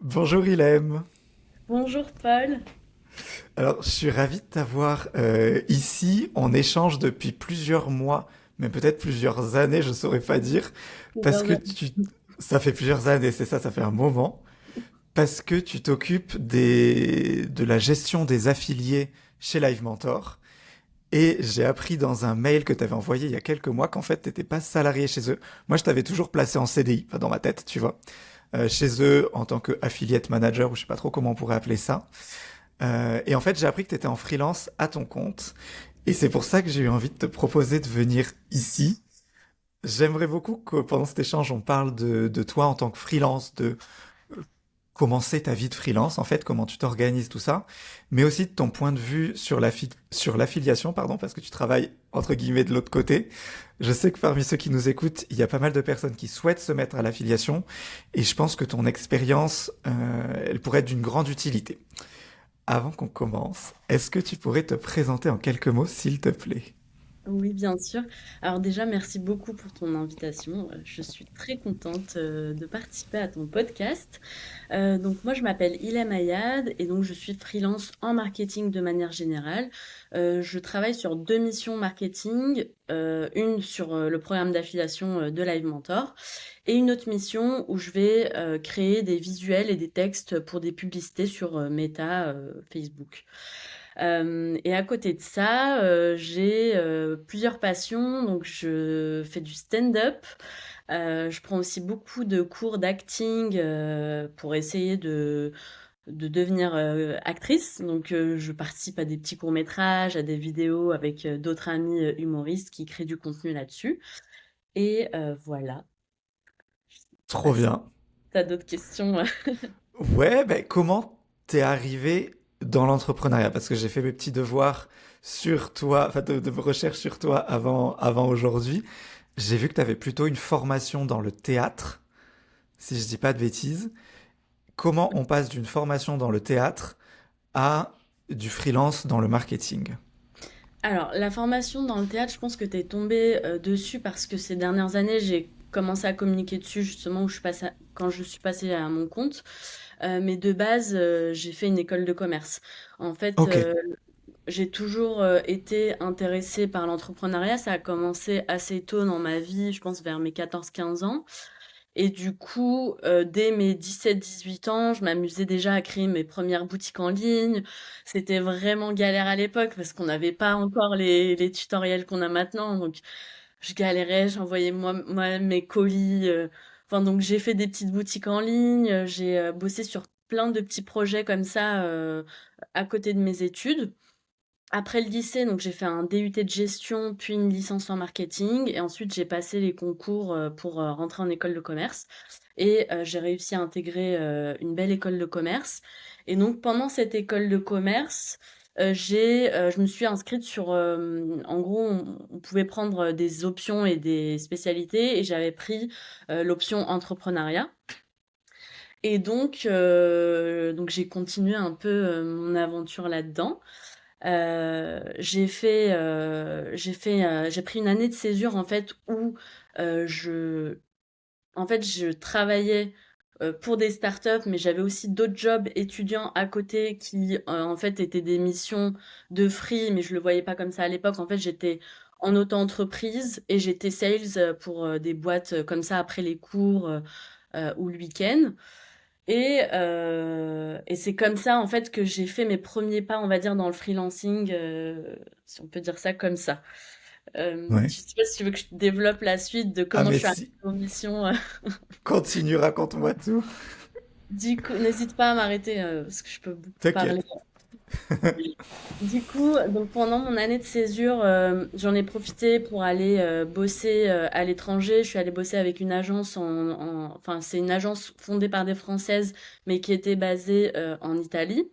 Bonjour Ilem. Bonjour Paul. Alors, je suis ravi de t'avoir ici. On échange depuis plusieurs mois, mais peut-être plusieurs années, je saurais pas dire, parce Plusieurs que années. ça fait plusieurs années, c'est ça, ça fait un moment, parce que tu t'occupes de la gestion des affiliés chez Live Mentor. Et j'ai appris dans un mail que tu avais envoyé il y a quelques mois qu'en fait, tu n'étais pas salarié chez eux. Moi, je t'avais toujours placé en CDI, enfin dans ma tête, tu vois, chez eux en tant que affiliate manager, ou je sais pas trop comment on pourrait appeler ça. Et en fait, j'ai appris que tu étais en freelance à ton compte. Et c'est pour ça que j'ai eu envie de te proposer de venir ici. J'aimerais beaucoup que pendant cet échange, on parle de toi en tant que freelance, de comment c'est ta vie de freelance, en fait, comment tu t'organises, tout ça, mais aussi de ton point de vue sur sur l'affiliation, pardon, parce que tu travailles entre guillemets de l'autre côté. Je sais que parmi ceux qui nous écoutent, il y a pas mal de personnes qui souhaitent se mettre à l'affiliation, et je pense que ton expérience, elle pourrait être d'une grande utilité. Avant qu'on commence, est-ce que tu pourrais te présenter en quelques mots, s'il te plaît? Oui, bien sûr. Alors déjà, merci beaucoup pour ton invitation. Je suis très contente de participer à ton podcast. Donc moi, je m'appelle Ilham Ayad et donc je suis freelance en marketing de manière générale. Je travaille sur deux missions marketing, une sur le programme d'affiliation de Live Mentor et une autre mission où je vais créer des visuels et des textes pour des publicités sur Meta, Facebook. Et à côté de ça, j'ai plusieurs passions. Donc, je fais du stand-up. Je prends aussi beaucoup de cours d'acting pour essayer de devenir actrice. Donc, je participe à des petits courts-métrages, à des vidéos avec d'autres amis humoristes qui créent du contenu là-dessus. Et voilà. Je sais pas Trop si bien. tu as d'autres questions. Ouais, ben comment t'es arrivé dans l'entrepreneuriat? Parce que j'ai fait mes petits devoirs sur toi, enfin de recherche sur toi avant aujourd'hui. J'ai vu que t'avais plutôt une formation dans le théâtre, si je dis pas de bêtises. Comment on passe d'une formation dans le théâtre à du freelance dans le marketing? Alors, la formation dans le théâtre, je pense que tu es tombé dessus parce que ces dernières années, j'ai commencé à communiquer dessus justement où quand je suis passée à mon compte. Mais de base, j'ai fait une école de commerce. En fait, Ok. j'ai toujours été intéressée par l'entrepreneuriat. Ça a commencé assez tôt dans ma vie, je pense vers mes 14-15 ans. Et du coup, dès mes 17-18 ans, je m'amusais déjà à créer mes premières boutiques en ligne. C'était vraiment galère à l'époque parce qu'on n'avait pas encore les tutoriels qu'on a maintenant. Donc, je galérais, j'envoyais moi mes colis. Enfin, donc j'ai fait des petites boutiques en ligne. J'ai bossé sur plein de petits projets comme ça à côté de mes études. Après le lycée, donc j'ai fait un DUT de gestion, puis une licence en marketing, et ensuite j'ai passé les concours pour rentrer en école de commerce. Et j'ai réussi à intégrer une belle école de commerce. Et donc pendant cette école de commerce, je me suis inscrite sur, en gros, on pouvait prendre des options et des spécialités, et j'avais pris l'option entrepreneuriat. Et donc j'ai continué un peu mon aventure là-dedans. J'ai pris une année de césure en fait où euh, je, je travaillais pour des startups, mais j'avais aussi d'autres jobs étudiants à côté qui en fait étaient des missions de free, mais je le voyais pas comme ça à l'époque. En fait, j'étais en auto-entreprise et j'étais sales pour des boîtes comme ça après les cours ou le week-end. Et c'est comme ça, en fait, que j'ai fait mes premiers pas, on va dire, dans le freelancing, si on peut dire ça comme ça. Ouais. Je sais pas si tu veux que je développe la suite de Ah comment je mais suis arrivée si, aux missions. continue, raconte-moi tout. Du coup, n'hésite pas à m'arrêter, parce que je peux beaucoup parler. T'inquiète. Du coup, donc pendant mon année de césure, j'en ai profité pour aller bosser à l'étranger. Je suis allée bosser avec une agence enfin, c'est une agence fondée par des Françaises, mais qui était basée en Italie.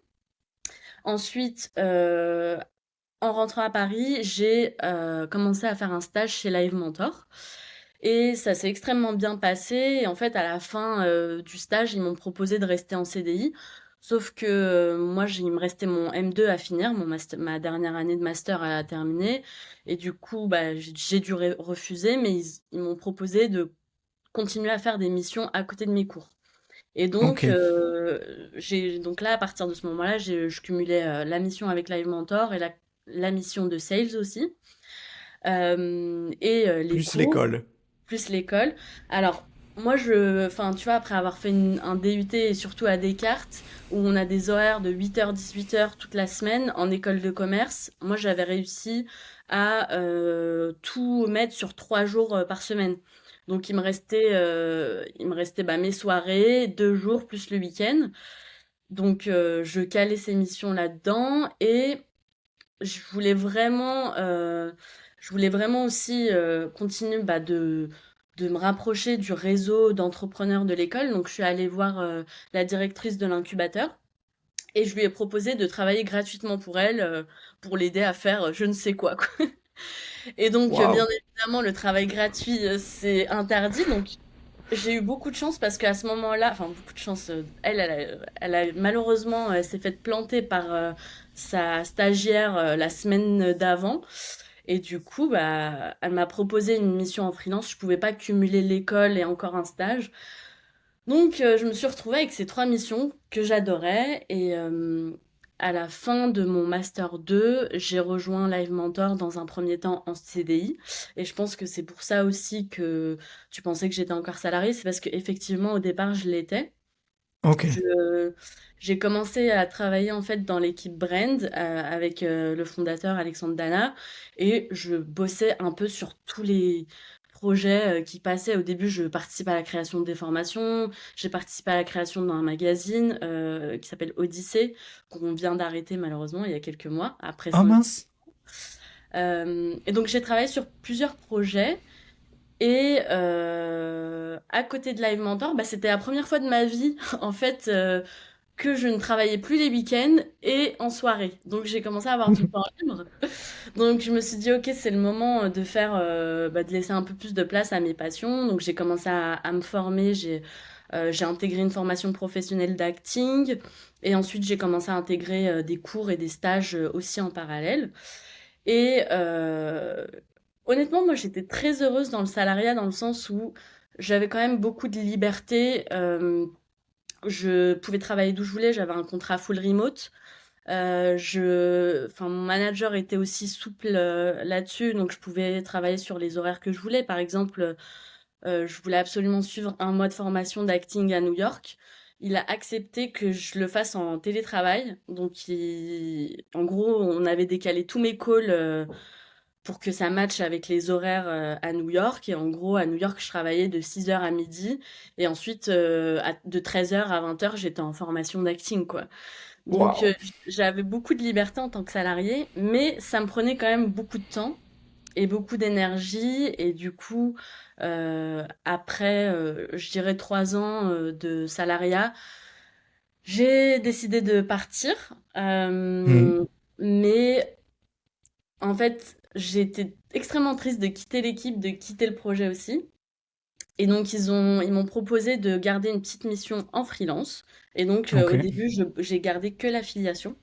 Ensuite, en rentrant à Paris, j'ai commencé à faire un stage chez Live Mentor. Et ça s'est extrêmement bien passé. Et en fait, à la fin du stage, ils m'ont proposé de rester en CDI. Sauf que moi, il me restait mon M2 à finir, ma dernière année de master à terminer. Et du coup, bah, j'ai dû refuser, mais ils m'ont proposé de continuer à faire des missions à côté de mes cours. Et Ok. donc, donc là, à partir de ce moment-là, je cumulais la mission avec Live Mentor et la mission de sales aussi, et les Plus cours l'école. plus l'école. Alors, moi, enfin, tu vois, après avoir fait un DUT et surtout à Descartes, où on a des horaires de 8h, 18h toute la semaine en école de commerce, moi, j'avais réussi à tout mettre sur 3 jours par semaine. Donc, il me restait bah, mes soirées, 2 jours plus le week-end. Donc, je calais ces missions là-dedans et je voulais vraiment, aussi continuer bah, de me rapprocher du réseau d'entrepreneurs de l'école. Donc, je suis allée voir la directrice de l'incubateur et je lui ai proposé de travailler gratuitement pour elle, pour l'aider à faire je ne sais quoi, quoi. Et donc, bien Waouh. évidemment, le travail gratuit, c'est interdit. Donc, j'ai eu beaucoup de chance parce qu'à ce moment-là, enfin beaucoup de chance, elle a malheureusement, elle s'est faite planter par sa stagiaire la semaine d'avant. Et du coup, bah, elle m'a proposé une mission en freelance. Je pouvais pas cumuler l'école et encore un stage. Donc, je me suis retrouvée avec ces 3 missions que j'adorais. Et à la fin de mon Master 2, j'ai rejoint Live Mentor dans un premier temps en CDI. Et je pense que c'est pour ça aussi que tu pensais que j'étais encore salariée. C'est parce qu'effectivement, au départ, je l'étais. Ok. Je, j'ai commencé à travailler en fait dans l'équipe Brand avec le fondateur Alexandre Dana et je bossais un peu sur tous les projets qui passaient. Au début, je participais à la création des formations, j'ai participé à la création d'un magazine qui s'appelle Odyssée, qu'on vient d'arrêter malheureusement il y a quelques mois, après Oh 5 ans. mince. Et donc j'ai travaillé sur plusieurs projets. Et à côté de Live Mentor, bah, c'était la première fois de ma vie, en fait, que je ne travaillais plus les week-ends et en soirée. Donc j'ai commencé à avoir du temps libre. Donc je me suis dit, ok, c'est le moment de faire, bah, de laisser un peu plus de place à mes passions. Donc j'ai commencé à me former. J'ai intégré une formation professionnelle d'acting. Et ensuite j'ai commencé à intégrer des cours et des stages aussi en parallèle. Et honnêtement, moi, j'étais très heureuse dans le salariat dans le sens où j'avais quand même beaucoup de liberté. Je pouvais travailler d'où je voulais. J'avais un contrat full remote. Enfin, mon manager était aussi souple là-dessus, donc je pouvais travailler sur les horaires que je voulais. Par exemple, je voulais absolument suivre un mois de formation d'acting à New York. Il a accepté que je le fasse en télétravail. Donc, en gros, on avait décalé tous mes calls pour que ça matche avec les horaires à New York. Et en gros, à New York, je travaillais de 6h à midi. Et ensuite, de 13h à 20h, j'étais en formation d'acting, quoi. Donc, Waouh. j'avais beaucoup de liberté en tant que salarié, mais ça me prenait quand même beaucoup de temps et beaucoup d'énergie. Et du coup, après, je dirais 3 ans de salariat, j'ai décidé de partir. Hmm. Mais en fait, j'étais extrêmement triste de quitter l'équipe, de quitter le projet aussi. Et donc, ils m'ont proposé de garder une petite mission en freelance. Et donc, Ok. au début, j'ai gardé que l'affiliation.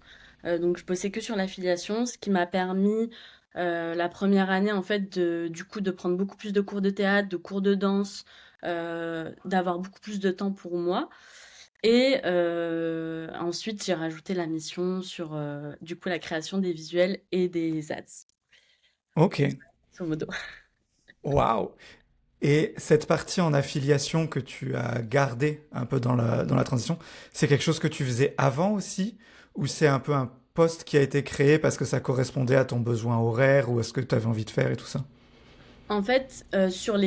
Donc, je bossais que sur l'affiliation, ce qui m'a permis, la première année, en fait, du coup, de prendre beaucoup plus de cours de théâtre, de cours de danse, d'avoir beaucoup plus de temps pour moi. Et ensuite, j'ai rajouté la mission sur, du coup, la création des visuels et des ads, Ok. grosso modo. Waouh. Et cette partie en affiliation que tu as gardée un peu dans la transition, c'est quelque chose que tu faisais avant aussi? Ou c'est un peu un poste qui a été créé parce que ça correspondait à ton besoin horaire ou à ce que tu avais envie de faire et tout ça? En fait, sur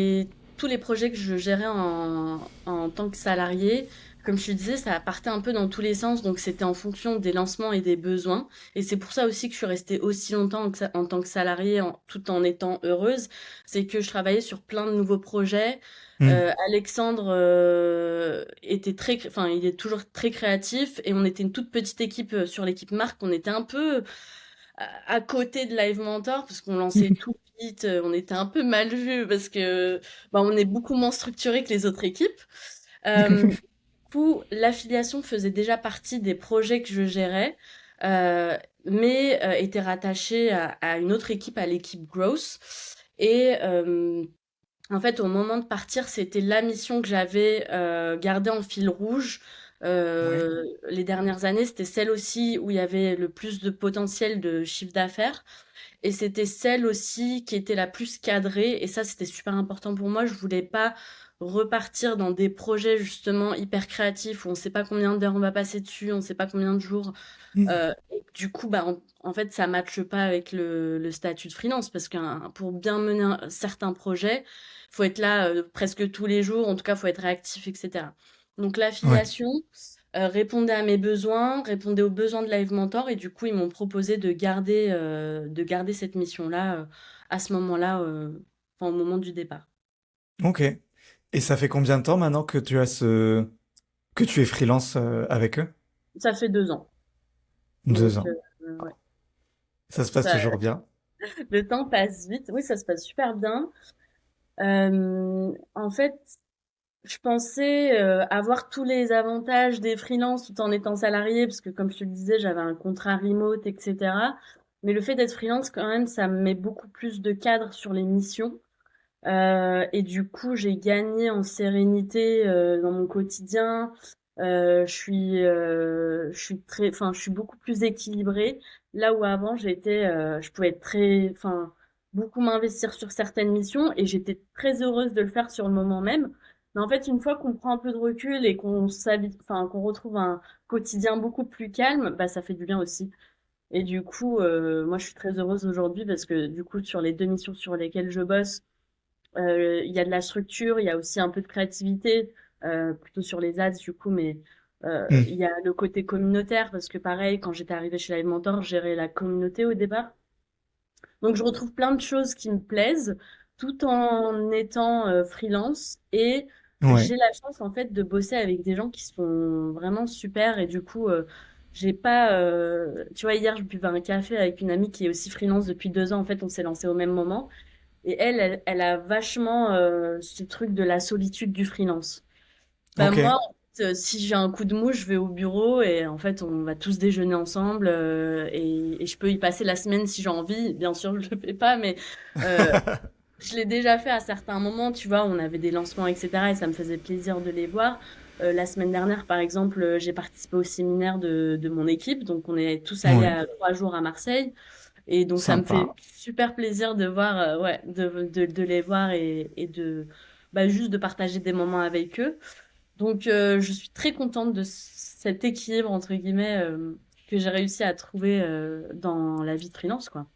tous les projets que je gérais en tant que salarié, comme je te disais, ça partait un peu dans tous les sens, donc c'était en fonction des lancements et des besoins. Et c'est pour ça aussi que je suis restée aussi longtemps en tant que salariée, tout en étant heureuse. C'est que je travaillais sur plein de nouveaux projets. Hmm. Alexandre enfin, il est toujours très créatif et on était une toute petite équipe sur l'équipe marque. On était un peu à côté de Live Mentor parce qu'on lançait tout vite, on était un peu mal vu parce que bah, on est beaucoup moins structuré que les autres équipes. Du coup, l'affiliation faisait déjà partie des projets que je gérais, mais était rattachée à une autre équipe, à l'équipe Growth. Et En fait, au moment de partir, c'était la mission que j'avais gardée en fil rouge. Ouais. Les dernières années, c'était celle aussi où il y avait le plus de potentiel de chiffre d'affaires. Et c'était celle aussi qui était la plus cadrée. Et ça, c'était super important pour moi. Je voulais pas repartir dans des projets justement hyper créatifs où on sait pas combien d'heures on va passer dessus, on sait pas combien de jours. Mm. Et du coup, bah, en fait, ça matche pas avec le statut de freelance parce que pour bien mener certains projets, faut être là presque tous les jours. En tout cas, faut être réactif, etc. Donc, Ouais. l'affiliation répondait à mes besoins, répondait aux besoins de Live Mentor et du coup, ils m'ont proposé de garder cette mission-là à ce moment-là, enfin, au moment du départ. Ok. Et ça fait combien de temps maintenant que que tu es freelance avec eux? Ça fait 2 ans. 2 ans. Ouais. Ça se passe Ça, toujours bien. le temps passe vite. Oui, ça se passe super bien. En fait, je pensais avoir tous les avantages des freelances tout en étant salarié, parce que comme je te le disais, j'avais un contrat remote, etc. Mais le fait d'être freelance, quand même, ça me met beaucoup plus de cadre sur les missions. Et du coup, j'ai gagné en sérénité dans mon quotidien. Je suis beaucoup plus équilibrée. Là où avant, je pouvais être beaucoup m'investir sur certaines missions et j'étais très heureuse de le faire sur le moment même. Mais en fait, une fois qu'on prend un peu de recul et qu'on retrouve un quotidien beaucoup plus calme, bah, ça fait du bien aussi. Et du coup, moi, je suis très heureuse aujourd'hui parce que du coup, sur les 2 missions sur lesquelles je bosse, il y a de la structure, il y a aussi un peu de créativité, plutôt sur les ads du coup, mais il Mm. y a le côté communautaire parce que pareil, quand j'étais arrivée chez Live Mentor, je gérais la communauté au départ. Donc je retrouve plein de choses qui me plaisent tout en étant freelance et Ouais. j'ai la chance en fait de bosser avec des gens qui sont vraiment super et du coup j'ai pas tu vois hier je buvais un café avec une amie qui est aussi freelance depuis 2 ans en fait on s'est lancé au même moment et elle a vachement ce truc de la solitude du freelance. Bah Ok. moi, en fait, si j'ai un coup de mou, je vais au bureau et en fait, on va tous déjeuner ensemble et je peux y passer la semaine si j'ai envie. Bien sûr, je le fais pas, mais euh, je l'ai déjà fait à certains moments. Tu vois, on avait des lancements, etc. Et ça me faisait plaisir de les voir. La semaine dernière, par exemple, j'ai participé au séminaire de mon équipe. Donc, on est tous allés Ouais. à 3 jours à Marseille. Et donc, ça me fait Sympa. super plaisir de voir, ouais, de les voir et bah, juste de partager des moments avec eux. Donc, je suis très contente de cet équilibre, entre guillemets, que j'ai réussi à trouver dans la vie de freelance, quoi.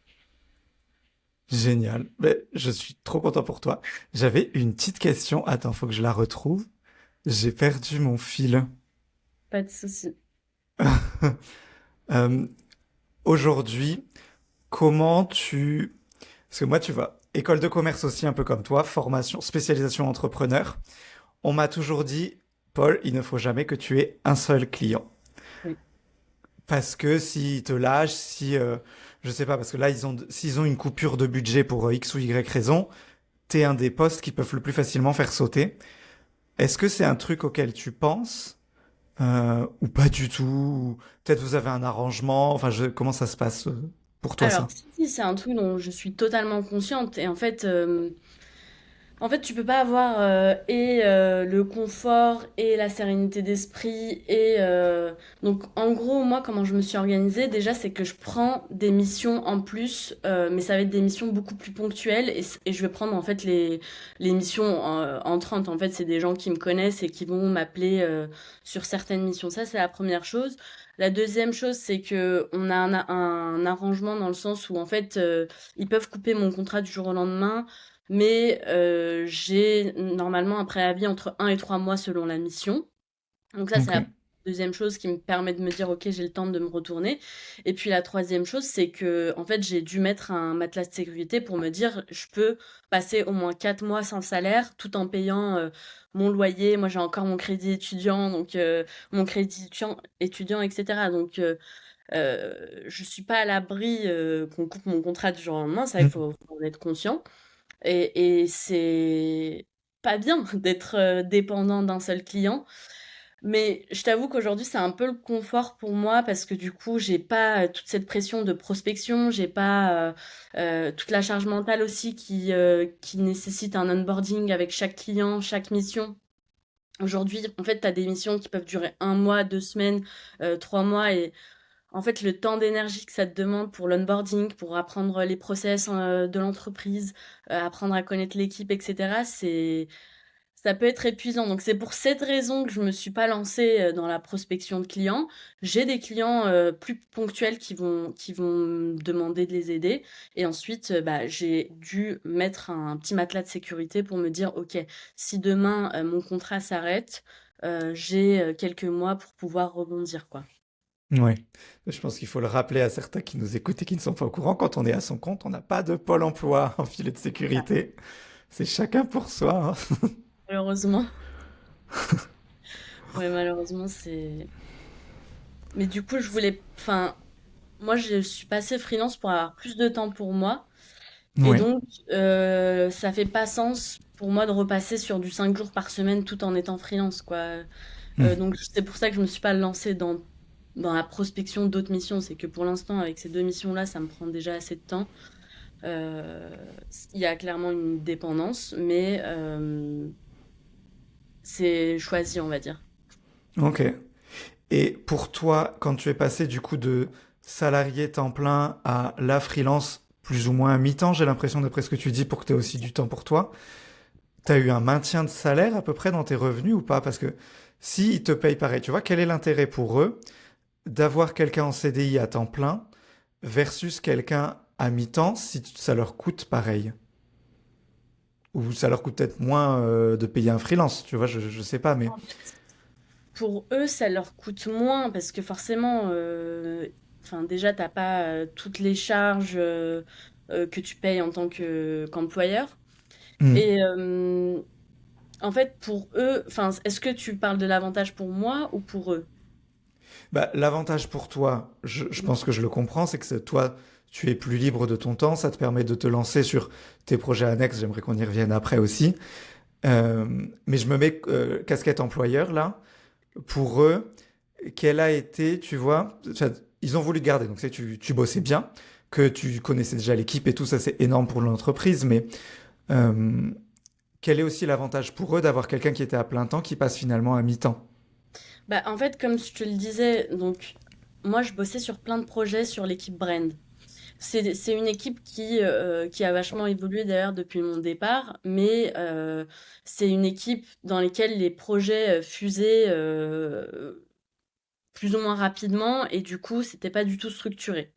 Génial. Ben, je suis trop content pour toi. J'avais une petite question. Attends, faut que je la retrouve. J'ai perdu mon fil. Pas de souci. Euh, Aujourd'hui, comment tu... Parce que moi, tu vois, école de commerce aussi, un peu comme toi, formation, spécialisation entrepreneur. On m'a toujours dit, Paul, il ne faut jamais que tu aies un seul client. Oui. Parce que s'ils te lâchent, si... je sais pas, parce que là, s'ils ont une coupure de budget pour X ou Y raison, t'es un des postes qui peuvent le plus facilement faire sauter. Est-ce que c'est un truc auquel tu penses ou pas du tout? Ou peut-être vous avez un arrangement. Enfin, comment ça se passe pour toi Alors, ça? si, c'est un truc dont je suis totalement consciente. Et en fait, tu peux pas avoir le confort et la sérénité d'esprit donc en gros moi comment je me suis organisée déjà c'est que je prends des missions en plus mais ça va être des missions beaucoup plus ponctuelles et je vais prendre en fait les missions entrantes en fait c'est des gens qui me connaissent et qui vont m'appeler sur certaines missions ça c'est la première chose. La deuxième chose c'est que on a un arrangement dans le sens où en fait ils peuvent couper mon contrat du jour au lendemain mais j'ai normalement un préavis entre 1 et 3 mois selon la mission. Donc ça, c'est Ok. la deuxième chose qui me permet de me dire, OK, j'ai le temps de me retourner. Et puis la troisième chose, c'est que en fait, j'ai dû mettre un matelas de sécurité pour me dire, je peux passer au moins 4 mois sans salaire tout en payant mon loyer. Moi, j'ai encore mon crédit étudiant, donc mon crédit étudiant, etc. Donc je suis pas à l'abri qu'on coupe mon contrat du jour au lendemain. Ça, il Mm. faut en être conscient. Et c'est pas bien d'être dépendant d'un seul client. Mais je t'avoue qu'aujourd'hui, c'est un peu le confort pour moi parce que du coup, j'ai pas toute cette pression de prospection, j'ai pas toute la charge mentale aussi qui nécessite un onboarding avec chaque client, chaque mission. Aujourd'hui, en fait, tu as des missions qui peuvent durer 1 mois, 2 semaines, 3 mois et en fait, le temps d'énergie que ça te demande pour l'onboarding, pour apprendre les process de l'entreprise, apprendre à connaître l'équipe, etc., ça peut être épuisant. Donc, c'est pour cette raison que je me suis pas lancée dans la prospection de clients. J'ai des clients plus ponctuels qui vont me demander de les aider. Et ensuite, bah, j'ai dû mettre un petit matelas de sécurité pour me dire, OK, si demain mon contrat s'arrête, j'ai quelques mois pour pouvoir rebondir, quoi. Oui. Je pense qu'il faut le rappeler à certains qui nous écoutent et qui ne sont pas au courant. Quand on est à son compte, on n'a pas de pôle emploi en filet de sécurité. C'est chacun pour soi, hein. Malheureusement. Ouais, malheureusement, c'est. Mais du coup, enfin, moi, je suis passée freelance pour avoir plus de temps pour moi. Et Oui. donc, ça fait pas sens pour moi de repasser sur du 5 jours par semaine tout en étant freelance, quoi. Hmm. Donc, c'est pour ça que je me suis pas lancée dans la prospection d'autres missions. C'est que pour l'instant, avec ces deux missions-là, ça me prend déjà assez de temps. Euh, Il y a clairement une dépendance, mais c'est choisi, on va dire. Ok. Et pour toi, quand tu es passé du coup de salarié temps plein à la freelance plus ou moins à mi-temps, j'ai l'impression d'après ce que tu dis pour que tu aies aussi du temps pour toi, tu as eu un maintien de salaire à peu près dans tes revenus ou pas? Parce que si ils te payent pareil, tu vois, quel est l'intérêt pour eux d'avoir quelqu'un en CDI à temps plein versus quelqu'un à mi-temps si ça leur coûte pareil? Ou ça leur coûte peut-être moins de payer un freelance, tu vois, je sais pas, mais... Pour eux, ça leur coûte moins parce que forcément, enfin déjà, t'as pas toutes les charges que tu payes en tant qu'employeur. Hmm. Et en fait, pour eux, enfin, est-ce que tu parles de l'avantage pour moi ou pour eux? Bah, l'avantage pour toi, je pense que je le comprends, c'est que toi, tu es plus libre de ton temps, ça te permet de te lancer sur tes projets annexes, j'aimerais qu'on y revienne après aussi. Mais je me mets casquette employeur là. Pour eux, quelle a été, tu vois, ils ont voulu te garder, donc tu bossais bien, que tu connaissais déjà l'équipe et tout, ça c'est énorme pour l'entreprise, mais euh, quel est aussi l'avantage pour eux d'avoir quelqu'un qui était à plein temps qui passe finalement à mi-temps? Bah, en fait, comme je te le disais, donc moi, je bossais sur plein de projets sur l'équipe Brand. C'est une équipe qui a vachement évolué d'ailleurs depuis mon départ, mais c'est une équipe dans laquelle les projets fusaient plus ou moins rapidement et du coup, c'était pas du tout structuré.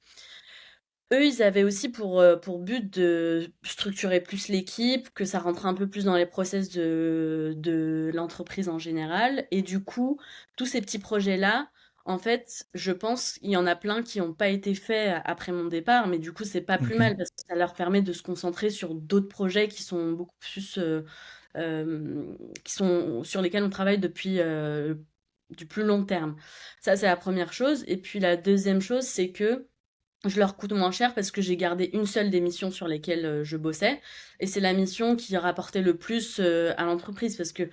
Eux, ils avaient aussi pour but de structurer plus l'équipe, que ça rentre un peu plus dans les process de l'entreprise en général. Et du coup, tous ces petits projets-là, en fait, je pense qu'il y en a plein qui n'ont pas été faits après mon départ, mais du coup, c'est pas plus Ok. mal parce que ça leur permet de se concentrer sur d'autres projets qui sont beaucoup plus, qui sont sur lesquels on travaille depuis du plus long terme. Ça, c'est la première chose. Et puis la deuxième chose, c'est que je leur coûte moins cher parce que j'ai gardé une seule des missions sur lesquelles je bossais. Et c'est la mission qui rapportait le plus à l'entreprise. Parce que,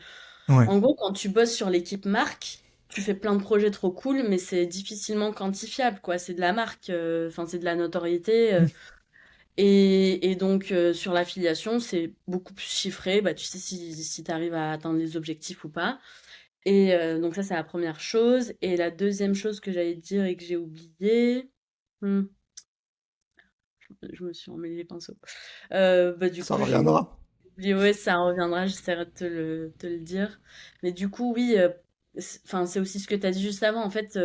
Ouais. en gros, quand tu bosses sur l'équipe marque, tu fais plein de projets trop cool, mais c'est difficilement quantifiable, quoi. C'est de la marque, enfin, c'est de la notoriété. Et donc, sur l'affiliation, c'est beaucoup plus chiffré. Bah, tu sais si tu arrives à atteindre les objectifs ou pas. Et donc, ça, c'est la première chose. Et la deuxième chose que j'allais dire et que j'ai oublié. hmm, je me suis emmêlé les pinceaux. Bah, du Ça coup, j'ai reviendra. oublié, ouais, ça reviendra, j'essaierai de te le dire. Mais du coup, oui, enfin, c'est aussi ce que tu as dit juste avant. En fait,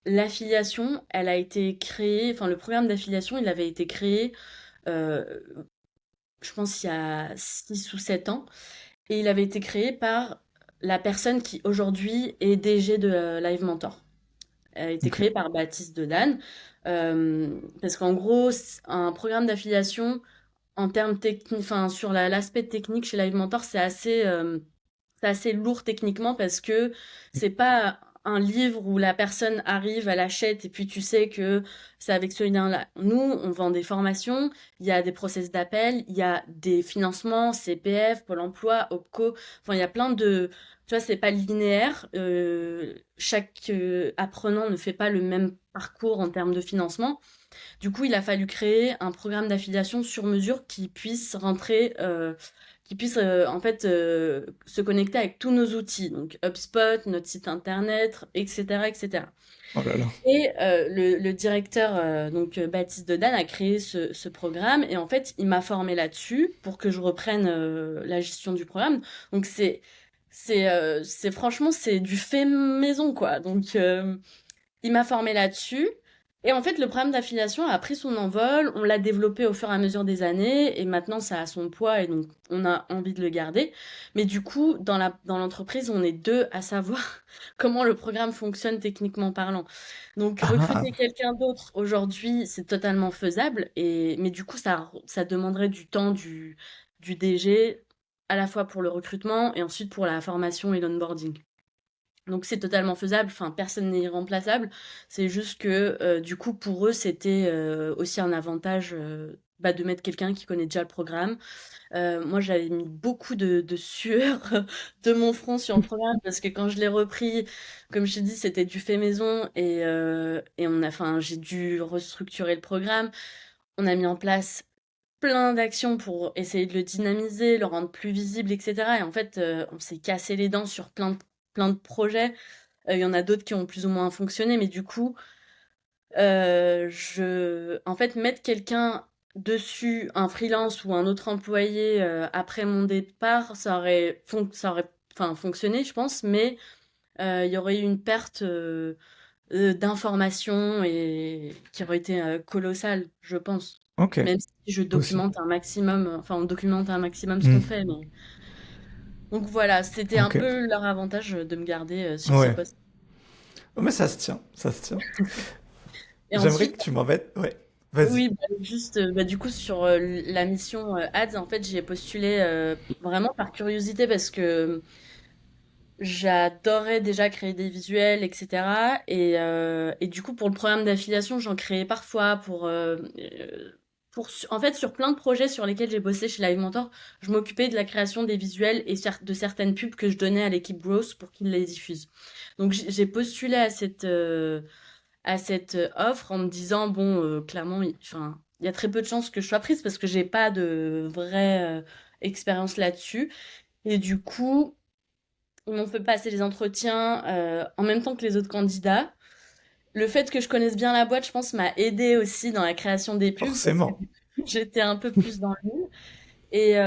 l'affiliation, elle a été créée, enfin, le programme d'affiliation, il avait été créé, euh, je pense, il y a 6 ou 7 ans. Et il avait été créé par la personne qui aujourd'hui est DG de Live Mentor. Elle a été Ok. créée par Baptiste Dedanne. Parce qu'en gros, un programme d'affiliation, en termes techniques, enfin, sur l'aspect technique chez Live Mentor, c'est assez lourd techniquement parce que c'est pas un livre où la personne arrive, elle achète et puis tu sais que c'est avec ce lien-là. Nous, on vend des formations, il y a des process d'appel, il y a des financements, CPF, Pôle emploi, OPCO, enfin il y a plein de... Tu vois, c'est pas linéaire. Chaque apprenant ne fait pas le même parcours en termes de financement. Du coup, il a fallu créer un programme d'affiliation sur mesure qui puisse rentrer, qui puisse en fait se connecter avec tous nos outils, donc HubSpot, notre site internet, etc., etc. Oh là là. Et le directeur, donc Baptiste Dedanne, a créé ce programme et en fait, il m'a formé là-dessus pour que je reprenne la gestion du programme. Donc c'est franchement c'est du fait maison quoi. Donc il m'a formé là-dessus. Et en fait, le programme d'affiliation a pris son envol, on l'a développé au fur et à mesure des années, et maintenant ça a son poids, et donc on a envie de le garder. Mais du coup, dans l'entreprise, on est deux à savoir comment le programme fonctionne techniquement parlant. Donc Ah, recruter quelqu'un d'autre aujourd'hui, c'est totalement faisable, mais du coup, ça demanderait du temps du DG, à la fois pour le recrutement, et ensuite pour la formation et l'onboarding. Donc c'est totalement faisable, enfin personne n'est irremplaçable. C'est juste que du coup pour eux c'était aussi un avantage de mettre quelqu'un qui connaît déjà le programme. Moi j'avais mis beaucoup de sueur de mon front sur le programme parce que quand je l'ai repris, comme je t'ai dit, c'était du fait maison et enfin j'ai dû restructurer le programme. On a mis en place plein d'actions pour essayer de le dynamiser, le rendre plus visible, etc. Et en fait, on s'est cassé les dents sur plein de projets. Il y en a d'autres qui ont plus ou moins fonctionné, mais du coup, en fait, mettre quelqu'un dessus, un freelance ou un autre employé, après mon départ, ça aurait enfin, fonctionné, je pense, mais il y aurait eu une perte d'informations et qui aurait été colossale, je pense. ok, Même si je aussi. documente un maximum, enfin, on documente un maximum ce qu'on Hmm, fait, mais... Donc voilà, c'était un ok, peu leur avantage de me garder sur ce ouais. poste. Oh, mais ça se tient, ça se tient. Et J'aimerais ensuite, que tu m'embêtes. Ouais, vas-y. oui, juste, du coup, sur la mission Ads, en fait, j'y ai postulé vraiment par curiosité parce que j'adorais déjà créer des visuels, etc. Et du coup, pour le programme d'affiliation, j'en créais parfois en fait, sur plein de projets sur lesquels j'ai bossé chez Live Mentor, je m'occupais de la création des visuels et de certaines pubs que je donnais à l'équipe Growth pour qu'ils les diffusent. Donc, j'ai postulé à cette offre en me disant, bon, clairement, enfin, il y a très peu de chances que je sois prise parce que j'ai pas de vraie expérience là-dessus. Et du coup, ils m'ont fait passer les entretiens en même temps que les autres candidats. Le fait que je connaisse bien la boîte, je pense, m'a aidé aussi dans la création des pubs parce que Forcément. j'étais un peu plus dans le mille. Et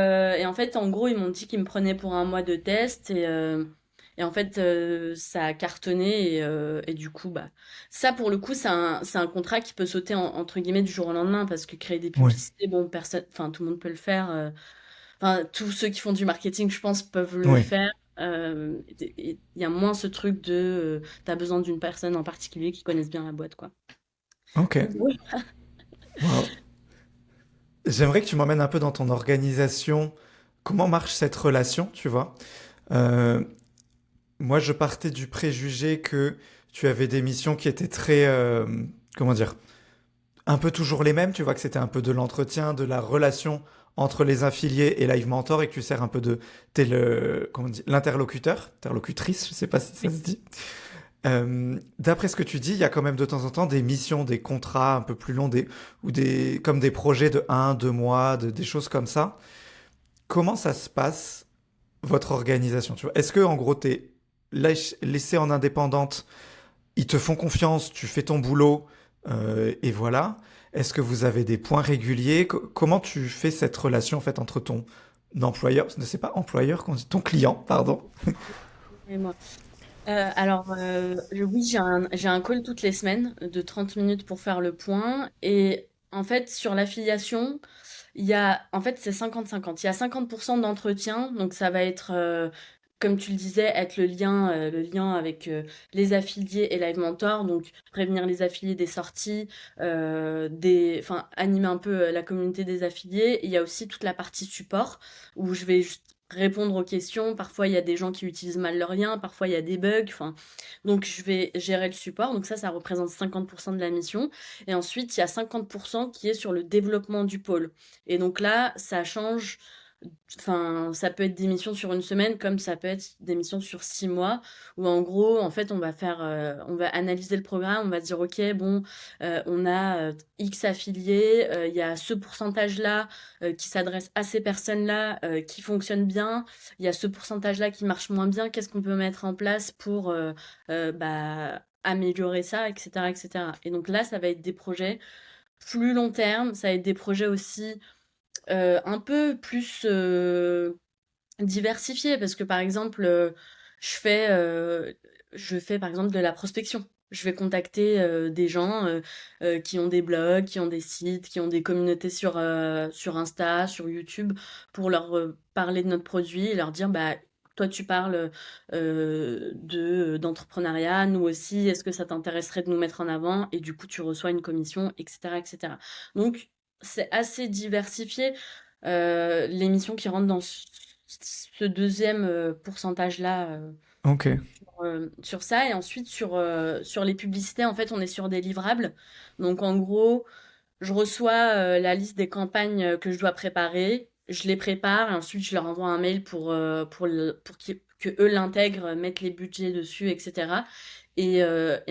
en fait, en gros, ils m'ont dit qu'ils me prenaient pour un mois de test et en fait, ça a cartonné et du coup, bah, ça pour le coup, c'est un contrat qui peut sauter entre guillemets du jour au lendemain parce que créer des Ouais, publicités, bon, personne, enfin, tout le monde peut le faire. Enfin, tous ceux qui font du marketing, je pense, peuvent le ouais. faire. Il y a moins ce truc de t'as besoin d'une personne en particulier qui connaisse bien la boîte, quoi. Ok. Donc, ouais. Wow. J'aimerais que tu m'emmènes un peu dans ton organisation. Comment marche cette relation, tu vois? Euh, Moi, je partais du préjugé que tu avais des missions qui étaient très, comment dire, un peu toujours les mêmes. Tu vois que c'était un peu de l'entretien, de la relation entre les affiliés et Live Mentor et que tu sers un peu de, t'es le, comment on dit, l'interlocuteur, interlocutrice, je sais pas si ça se dit. D'après ce que tu dis, il y a quand même de temps en temps des missions, des contrats un peu plus longs, ou comme des projets de 1, 2 mois, des choses comme ça. Comment ça se passe, votre organisation, tu vois? Est-ce que, en gros, t'es laissé en indépendante, ils te font confiance, tu fais ton boulot, et voilà. Est-ce que vous avez des points réguliers? Comment tu fais cette relation, en fait, entre ton employeur, ne sais pas employeur qu'on dit, ton client, pardon. Et moi. Alors, oui, j'ai un call toutes les semaines de 30 minutes pour faire le point. Et en fait, sur l'affiliation, en fait, c'est 50-50. Il y a 50% d'entretien, donc ça va être, comme tu le disais, être le lien avec les affiliés et Live Mentor, donc prévenir les affiliés des sorties, enfin, animer un peu la communauté des affiliés. Et il y a aussi toute la partie support où je vais juste répondre aux questions. Parfois, il y a des gens qui utilisent mal leur lien, parfois il y a des bugs. Enfin, donc je vais gérer le support. Donc ça représente 50% de la mission. Et ensuite, il y a 50% qui est sur le développement du pôle. Et donc là, ça change. Enfin, ça peut être des missions sur une semaine, comme ça peut être des missions sur 6 mois, où en gros, en fait, on va analyser le programme, on va dire, ok, bon, on a X affiliés, il y a ce pourcentage-là qui s'adresse à ces personnes-là, qui fonctionne bien, il y a ce pourcentage-là qui marche moins bien, qu'est-ce qu'on peut mettre en place pour améliorer ça, etc., etc. Et cetera. Et donc là, ça va être des projets plus long terme, ça va être des projets aussi un peu plus diversifiés, parce que par exemple, je fais, euh, je fais par exemple de la prospection. Je vais contacter des gens qui ont des blogs, qui ont des sites, qui ont des communautés sur Insta, sur YouTube, pour leur parler de notre produit et leur dire, bah, toi tu parles d'entrepreneuriat, nous aussi, est-ce que ça t'intéresserait de nous mettre en avant? Et du coup, tu reçois une commission, etc., etc. Donc, c'est assez diversifié. Les missions qui rentrent dans ce deuxième pourcentage-là Ok. sur ça. Et ensuite, sur les publicités, en fait, on est sur des livrables. Donc, en gros, je reçois la liste des campagnes que je dois préparer. Je les prépare et ensuite, je leur envoie un mail pour que eux l'intègrent, mettent les budgets dessus, etc. Et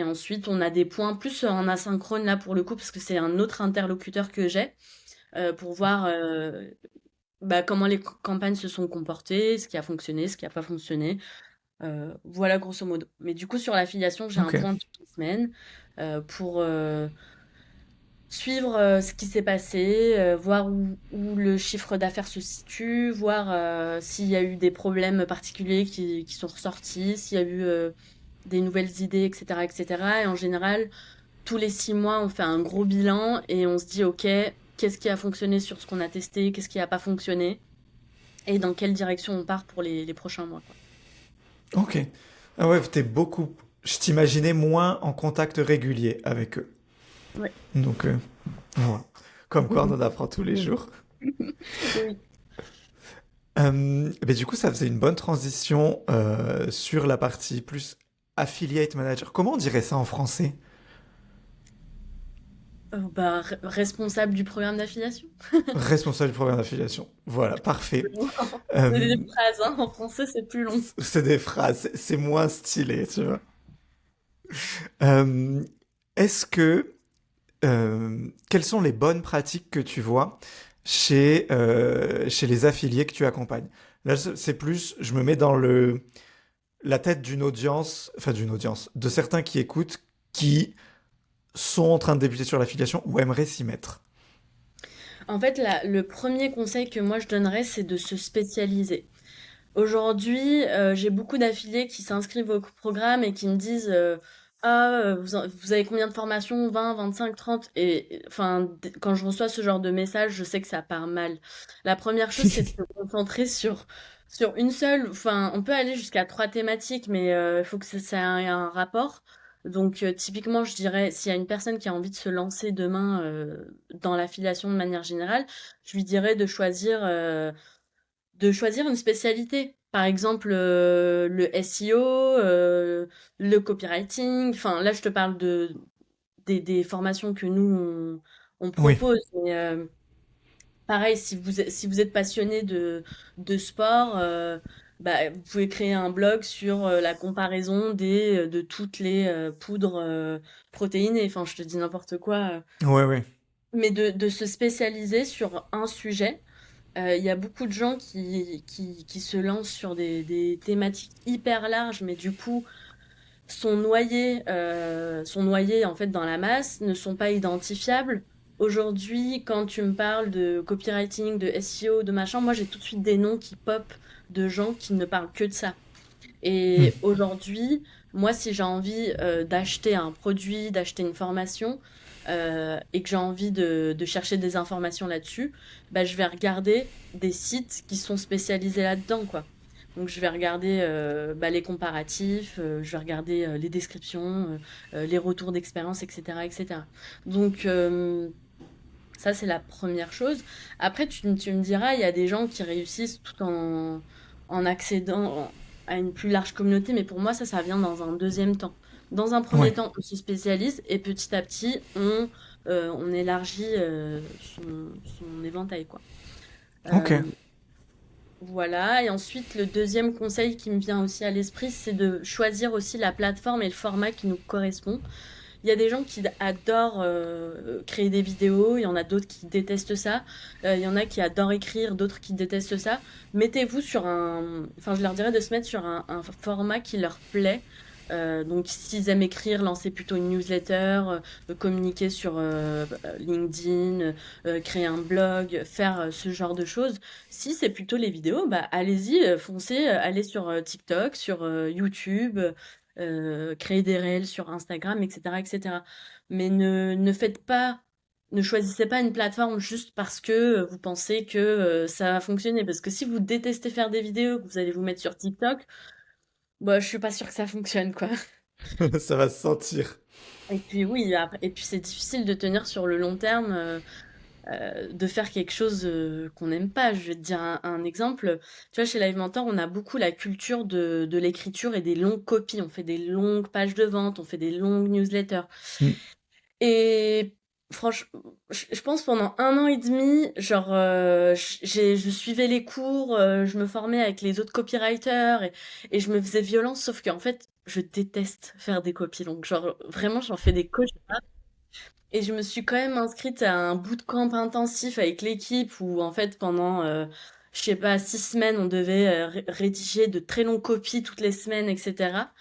ensuite, on a des points plus en asynchrone là pour le coup, parce que c'est un autre interlocuteur que j'ai pour voir comment les campagnes se sont comportées, ce qui a fonctionné, ce qui n'a pas fonctionné. Voilà grosso modo. Mais du coup, sur l'affiliation, j'ai un Ok. point toutes les semaines pour suivre ce qui s'est passé, voir où le chiffre d'affaires se situe, voir s'il y a eu des problèmes particuliers qui sont ressortis, s'il y a eu des nouvelles idées, etc., etc. Et cetera. Et en général, tous les 6 mois, on fait un gros bilan et on se dit, OK, qu'est-ce qui a fonctionné sur ce qu'on a testé, qu'est-ce qui n'a pas fonctionné et dans quelle direction on part pour les prochains mois, quoi. Ok. Ah ouais, t'es beaucoup. Je t'imaginais moins en contact régulier avec eux. Ouais. Donc, voilà. Comme quoi, on en apprend tous les jours. Oui. Mais du coup, ça faisait une bonne transition sur la partie plus affiliate manager. Comment on dirait ça en français? Responsable du programme d'affiliation. Responsable du programme d'affiliation. Voilà, C'est parfait. long. C'est Euh, des phrases, hein. En français, c'est plus long. c'est des phrases, c'est moins stylé, tu vois. Euh, est-ce que quelles sont les bonnes pratiques que tu vois chez les affiliés que tu accompagnes? Là, c'est plus, je me mets dans la tête d'une audience, enfin d'une audience, de certains qui écoutent, qui sont en train de débuter sur l'affiliation ou aimeraient s'y mettre. En fait, le premier conseil que moi je donnerais, c'est de se spécialiser. Aujourd'hui, j'ai beaucoup d'affiliés qui s'inscrivent au programme et qui me disent ah, vous avez combien de formations? 20, 25, 30? Et enfin, quand je reçois ce genre de message, je sais que ça part mal. La première chose, c'est de se concentrer sur une seule. Enfin, on peut aller jusqu'à 3 thématiques, mais il faut que ça ait un rapport. Donc, typiquement, je dirais, s'il y a une personne qui a envie de se lancer demain dans l'affiliation de manière générale, je lui dirais de choisir une spécialité. Par exemple, le SEO, le copywriting. Enfin, là, je te parle des formations que nous, on Oui, propose. Mais pareil, si vous êtes passionné de sport, vous pouvez créer un blog sur la comparaison de toutes les poudres protéinées. Enfin, je te dis n'importe quoi. ouais, ouais. Mais de se spécialiser sur un sujet. Il y a beaucoup de gens qui se lancent sur des thématiques hyper larges, mais du coup sont noyés en fait dans la masse, ne sont pas identifiables. Aujourd'hui, quand tu me parles de copywriting, de SEO, de machin, moi j'ai tout de suite des noms qui pop de gens qui ne parlent que de ça. Hmm. Et aujourd'hui, moi, si j'ai envie d'acheter un produit, d'acheter une formation, et que j'ai envie de chercher des informations là-dessus, je vais regarder des sites qui sont spécialisés là-dedans, quoi. Donc, je vais regarder les comparatifs, je vais regarder les descriptions, les retours d'expérience, etc., etc. Donc, ça, c'est la première chose. Après, tu me diras, il y a des gens qui réussissent tout en en accédant à une plus large communauté, mais pour moi, ça vient dans un deuxième temps. Dans un premier Ouais, temps, on se spécialise et petit à petit, on élargit son éventail, quoi. ok, Euh, voilà, et ensuite, le deuxième conseil qui me vient aussi à l'esprit, c'est de choisir aussi la plateforme et le format qui nous correspond. Il y a des gens qui adorent créer des vidéos, il y en a d'autres qui détestent ça, il y en a qui adorent écrire, d'autres qui détestent ça. Mettez-vous sur un... Enfin, je leur dirais de se mettre sur un format qui leur plaît. Donc, s'ils aiment écrire, lancez plutôt une newsletter, communiquer sur LinkedIn, créer un blog, faire ce genre de choses. Si c'est plutôt les vidéos, bah allez-y, foncez, allez sur TikTok, sur YouTube, créer des réels sur Instagram, etc., etc. Mais ne faites pas, ne choisissez pas une plateforme juste parce que vous pensez que ça va fonctionner. Parce que si vous détestez faire des vidéos, que vous allez vous mettre sur TikTok, bah, je suis pas sûre que ça fonctionne, quoi. ça va se sentir. Et puis oui, et puis c'est difficile de tenir sur le long terme, de faire quelque chose qu'on n'aime pas. Je vais te dire un exemple. Tu vois, chez Live Mentor, on a beaucoup la culture de l'écriture et des longues copies. On fait des longues pages de vente, on fait des longues newsletters. Mm. Et franchement, je pense pendant 1 an et demi, genre, je suivais les cours, je me formais avec les autres copywriters et je me faisais violence, sauf qu'en fait, je déteste faire des copies. Donc, genre, vraiment, j'en fais des cauchemars. Et je me suis quand même inscrite à un bootcamp intensif avec l'équipe où, en fait, pendant, je sais pas, 6 semaines, on devait rédiger de très longues copies toutes les semaines, etc.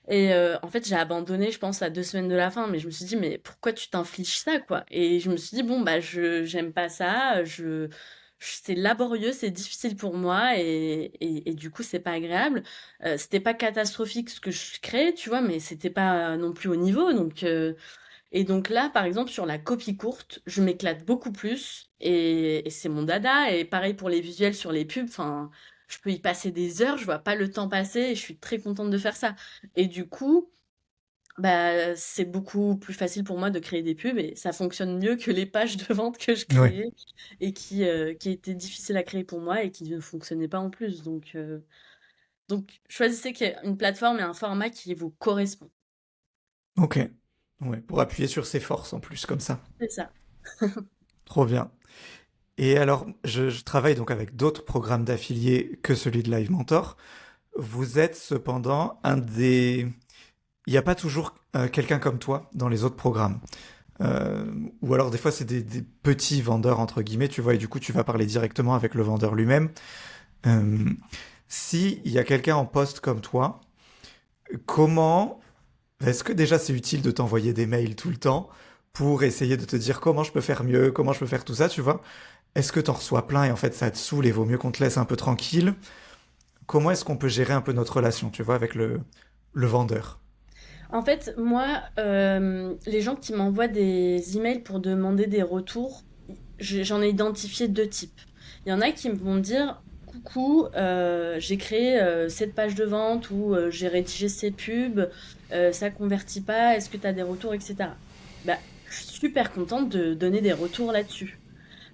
Et en fait, j'ai abandonné, je pense, à 2 semaines de la fin. Mais je me suis dit, mais pourquoi tu t'infliges ça, quoi? Et je me suis dit, bon, bah, j'aime pas ça. C'est laborieux, c'est difficile pour moi. Et du coup, c'est pas agréable. C'était pas catastrophique ce que je crée, tu vois, mais c'était pas non plus au niveau. Et donc là, par exemple, sur la copie courte, je m'éclate beaucoup plus et c'est mon dada. Et pareil pour les visuels sur les pubs, enfin, je peux y passer des heures, je vois pas le temps passer et je suis très contente de faire ça. Et du coup, bah, c'est beaucoup plus facile pour moi de créer des pubs et ça fonctionne mieux que les pages de vente que je Ouais, créais et qui étaient difficiles à créer pour moi et qui ne fonctionnaient pas en plus. Donc choisissez une plateforme et un format qui vous correspond. ok. Ouais, pour appuyer sur ses forces en plus, comme ça. C'est ça. Trop bien. Et alors, je travaille donc avec d'autres programmes d'affiliés que celui de Live Mentor. Vous êtes cependant un des... Il n'y a pas toujours quelqu'un comme toi dans les autres programmes. Ou alors des fois c'est des petits vendeurs entre guillemets, tu vois, et du coup tu vas parler directement avec le vendeur lui-même. Euh, Si il y a quelqu'un en poste comme toi, comment est-ce que déjà c'est utile de t'envoyer des mails tout le temps pour essayer de te dire comment je peux faire mieux, comment je peux faire tout ça, tu vois? Est-ce que t'en reçois plein et en fait ça te saoule et vaut mieux qu'on te laisse un peu tranquille? Comment est-ce qu'on peut gérer un peu notre relation, tu vois, avec le vendeur? En fait, moi, les gens qui m'envoient des emails pour demander des retours, j'en ai identifié deux types. Il y en a qui me vont me dire, coucou, j'ai créé cette page de vente ou j'ai rédigé ces pubs, ça convertit pas, est-ce que tu as des retours, etc. Bah, je suis super contente de donner des retours là-dessus.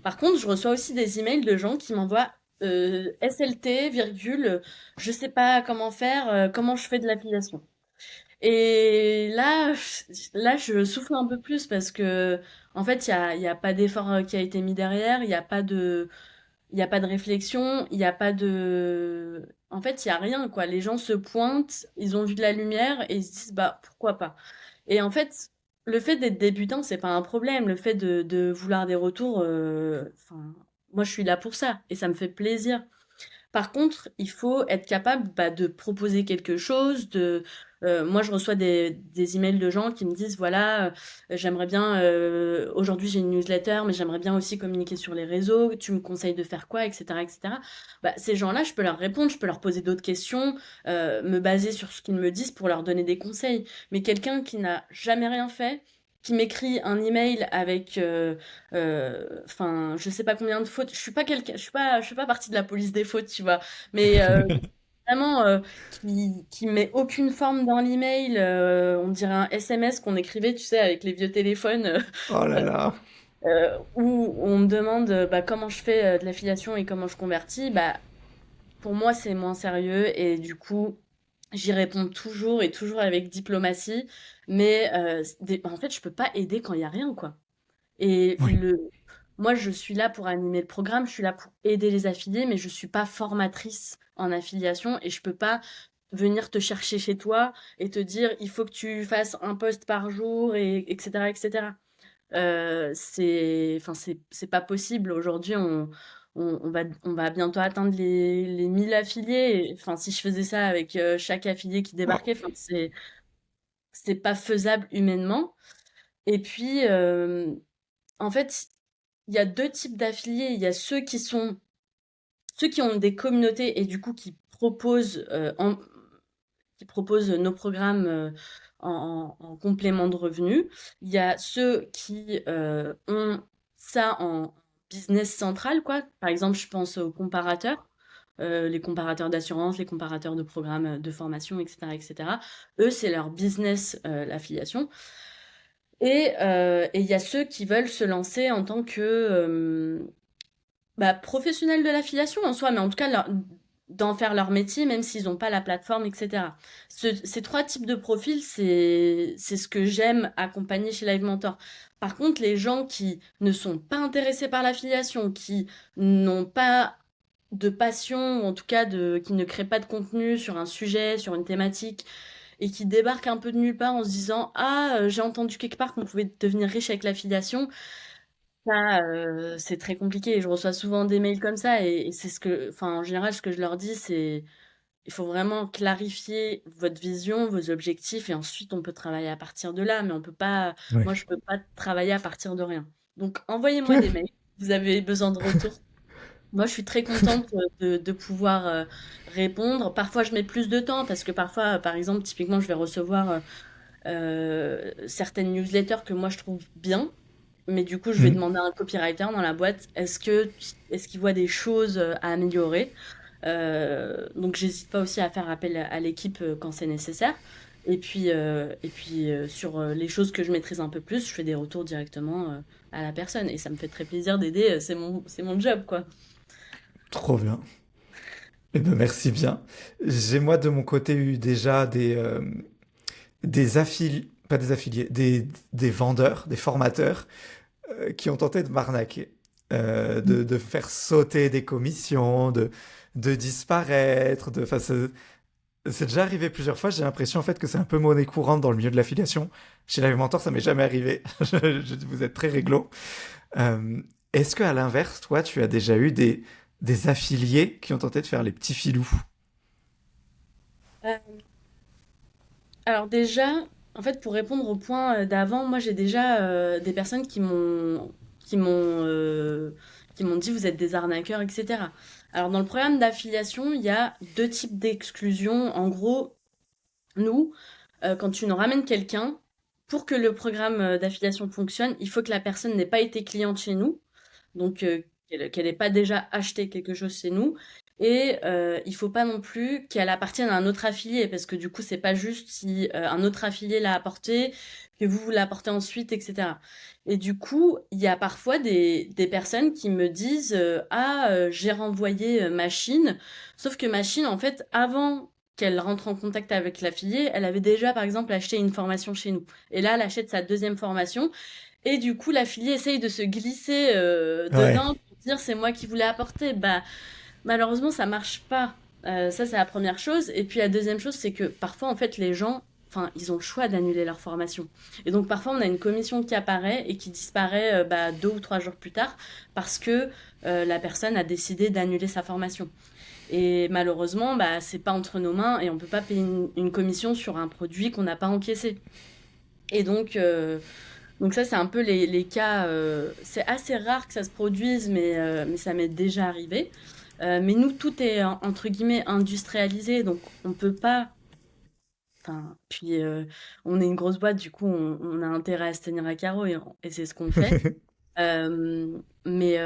Par contre, je reçois aussi des emails de gens qui m'envoient SLT, virgule, je sais pas comment faire, comment je fais de l'affiliation. Et là, je souffle un peu plus parce que, en fait, il y a pas d'effort qui a été mis derrière, il y a pas de réflexion, il y a pas de... En fait, il y a rien, quoi. Les gens se pointent, ils ont vu de la lumière et ils se disent, bah, pourquoi pas. Et en fait, le fait d'être débutant, c'est pas un problème. Le fait de vouloir des retours, enfin, moi, je suis là pour ça et ça me fait plaisir. Par contre, il faut être capable bah, de proposer quelque chose. Moi, je reçois des emails de gens qui me disent, voilà, j'aimerais bien, aujourd'hui j'ai une newsletter, mais j'aimerais bien aussi communiquer sur les réseaux. Tu me conseilles de faire quoi, etc., etc. Bah, ces gens-là, je peux leur répondre, je peux leur poser d'autres questions, me baser sur ce qu'ils me disent pour leur donner des conseils. Mais quelqu'un qui n'a jamais rien fait, qui m'écrit un email avec enfin, je sais pas combien de fautes. Je suis pas partie de la police des fautes, tu vois. Mais vraiment, qui met aucune forme dans l'email. On dirait un SMS qu'on écrivait, tu sais, avec les vieux téléphones, Oh là là. où on me demande bah, comment je fais de l'affiliation et comment je convertis. Bah, pour moi, c'est moins sérieux et du coup, j'y réponds toujours et toujours avec diplomatie. Mais en fait, je peux pas aider quand il y a rien, quoi. Et Oui. moi, je suis là pour animer le programme, je suis là pour aider les affiliés, mais je suis pas formatrice en affiliation et je peux pas venir te chercher chez toi et te dire il faut que tu fasses un post par jour et etc etc. Enfin c'est pas possible. Aujourd'hui, on va bientôt atteindre les 1000 affiliés. Enfin, si je faisais ça avec chaque affilié qui débarquait, enfin c'est pas faisable humainement. Et puis en fait, il y a deux types d'affiliés. Il y a ceux qui ont des communautés et du coup qui proposent nos programmes en complément de revenus. Il y a ceux qui ont ça en business central, quoi. Par exemple, je pense aux comparateurs, les comparateurs d'assurance, les comparateurs de programmes de formation, etc., etc. Eux, c'est leur business, l'affiliation. Et il y a ceux qui veulent se lancer en tant que bah, professionnels de l'affiliation en soi, mais en tout cas d'en faire leur métier, même s'ils n'ont pas la plateforme, etc. Ces trois types de profils, c'est ce que j'aime accompagner chez Live Mentor. Par contre, les gens qui ne sont pas intéressés par l'affiliation, qui n'ont pas de passion, ou en tout cas qui ne créent pas de contenu sur un sujet, sur une thématique, et qui débarquent un peu de nulle part en se disant ah, j'ai entendu quelque part qu'on pouvait devenir riche avec l'affiliation. Ça, c'est très compliqué. Je reçois souvent des mails comme ça et c'est enfin, en général, ce que je leur dis, c'est il faut vraiment clarifier votre vision, vos objectifs et ensuite on peut travailler à partir de là, mais on peut pas, moi, Oui. je peux pas travailler à partir de rien. Donc, envoyez-moi des mails. Vous avez besoin de retour. Moi, je suis très contente de pouvoir répondre. Parfois, je mets plus de temps parce que parfois, par exemple, typiquement, je vais recevoir certaines newsletters que moi je trouve bien. Mais du coup, je vais Mhm. demander à un copywriter dans la boîte, est-ce qu'il voit des choses à améliorer? Donc, j'hésite pas aussi à faire appel à l'équipe quand c'est nécessaire. Et puis sur les choses que je maîtrise un peu plus, je fais des retours directement à la personne. Et ça me fait très plaisir d'aider. C'est mon job, quoi. Trop bien. Eh ben, merci bien. J'ai moi de mon côté eu déjà des affiliés, pas des affiliés, des vendeurs, des formateurs qui ont tenté de m'arnaquer, de faire sauter des commissions, de disparaître, enfin, c'est déjà arrivé plusieurs fois. J'ai l'impression en fait que c'est un peu monnaie courante dans le milieu de l'affiliation. Chez Live Mentor, ça m'est jamais arrivé. Vous êtes très réglo. Euh, Est-ce que à l'inverse, toi, tu as déjà eu des affiliés qui ont tenté de faire les petits filous? Euh, alors déjà, en fait, pour répondre au point d'avant, moi j'ai déjà des personnes qui m'ont qui m'ont dit vous êtes des arnaqueurs, etc. Alors dans le programme d'affiliation, il y a deux types d'exclusion. En gros, nous, quand tu nous ramènes quelqu'un, pour que le programme d'affiliation fonctionne, il faut que la personne n'ait pas été cliente chez nous, donc qu'elle n'ait pas déjà acheté quelque chose chez nous. Et il faut pas non plus qu'elle appartienne à un autre affilié, parce que du coup, c'est pas juste si un autre affilié l'a apporté, que vous l'apportez ensuite, etc. Et du coup, il y a parfois des personnes qui me disent ah, j'ai renvoyé Machine, sauf que Machine, en fait, avant qu'elle rentre en contact avec l'affilié, elle avait déjà, par exemple, acheté une formation chez nous. Et là, elle achète sa deuxième formation. Et du coup, l'affilié essaye de se glisser Ouais, dedans pour dire c'est moi qui voulais apporter. Bah, malheureusement, ça marche pas. Ça, c'est la première chose. Et puis la deuxième chose, c'est que parfois, en fait, les gens, enfin, ils ont le choix d'annuler leur formation. Et donc, parfois, on a une commission qui apparaît et qui disparaît bah, 2 ou 3 jours plus tard parce que la personne a décidé d'annuler sa formation. Et malheureusement, bah, c'est pas entre nos mains et on peut pas payer une commission sur un produit qu'on n'a pas encaissé. Et donc ça, c'est un peu les cas. C'est assez rare que ça se produise, mais ça m'est déjà arrivé. Mais nous, tout est entre guillemets industrialisé, donc on peut pas. Enfin, puis on est une grosse boîte, du coup, on a intérêt à se tenir à carreau et c'est ce qu'on fait. Mais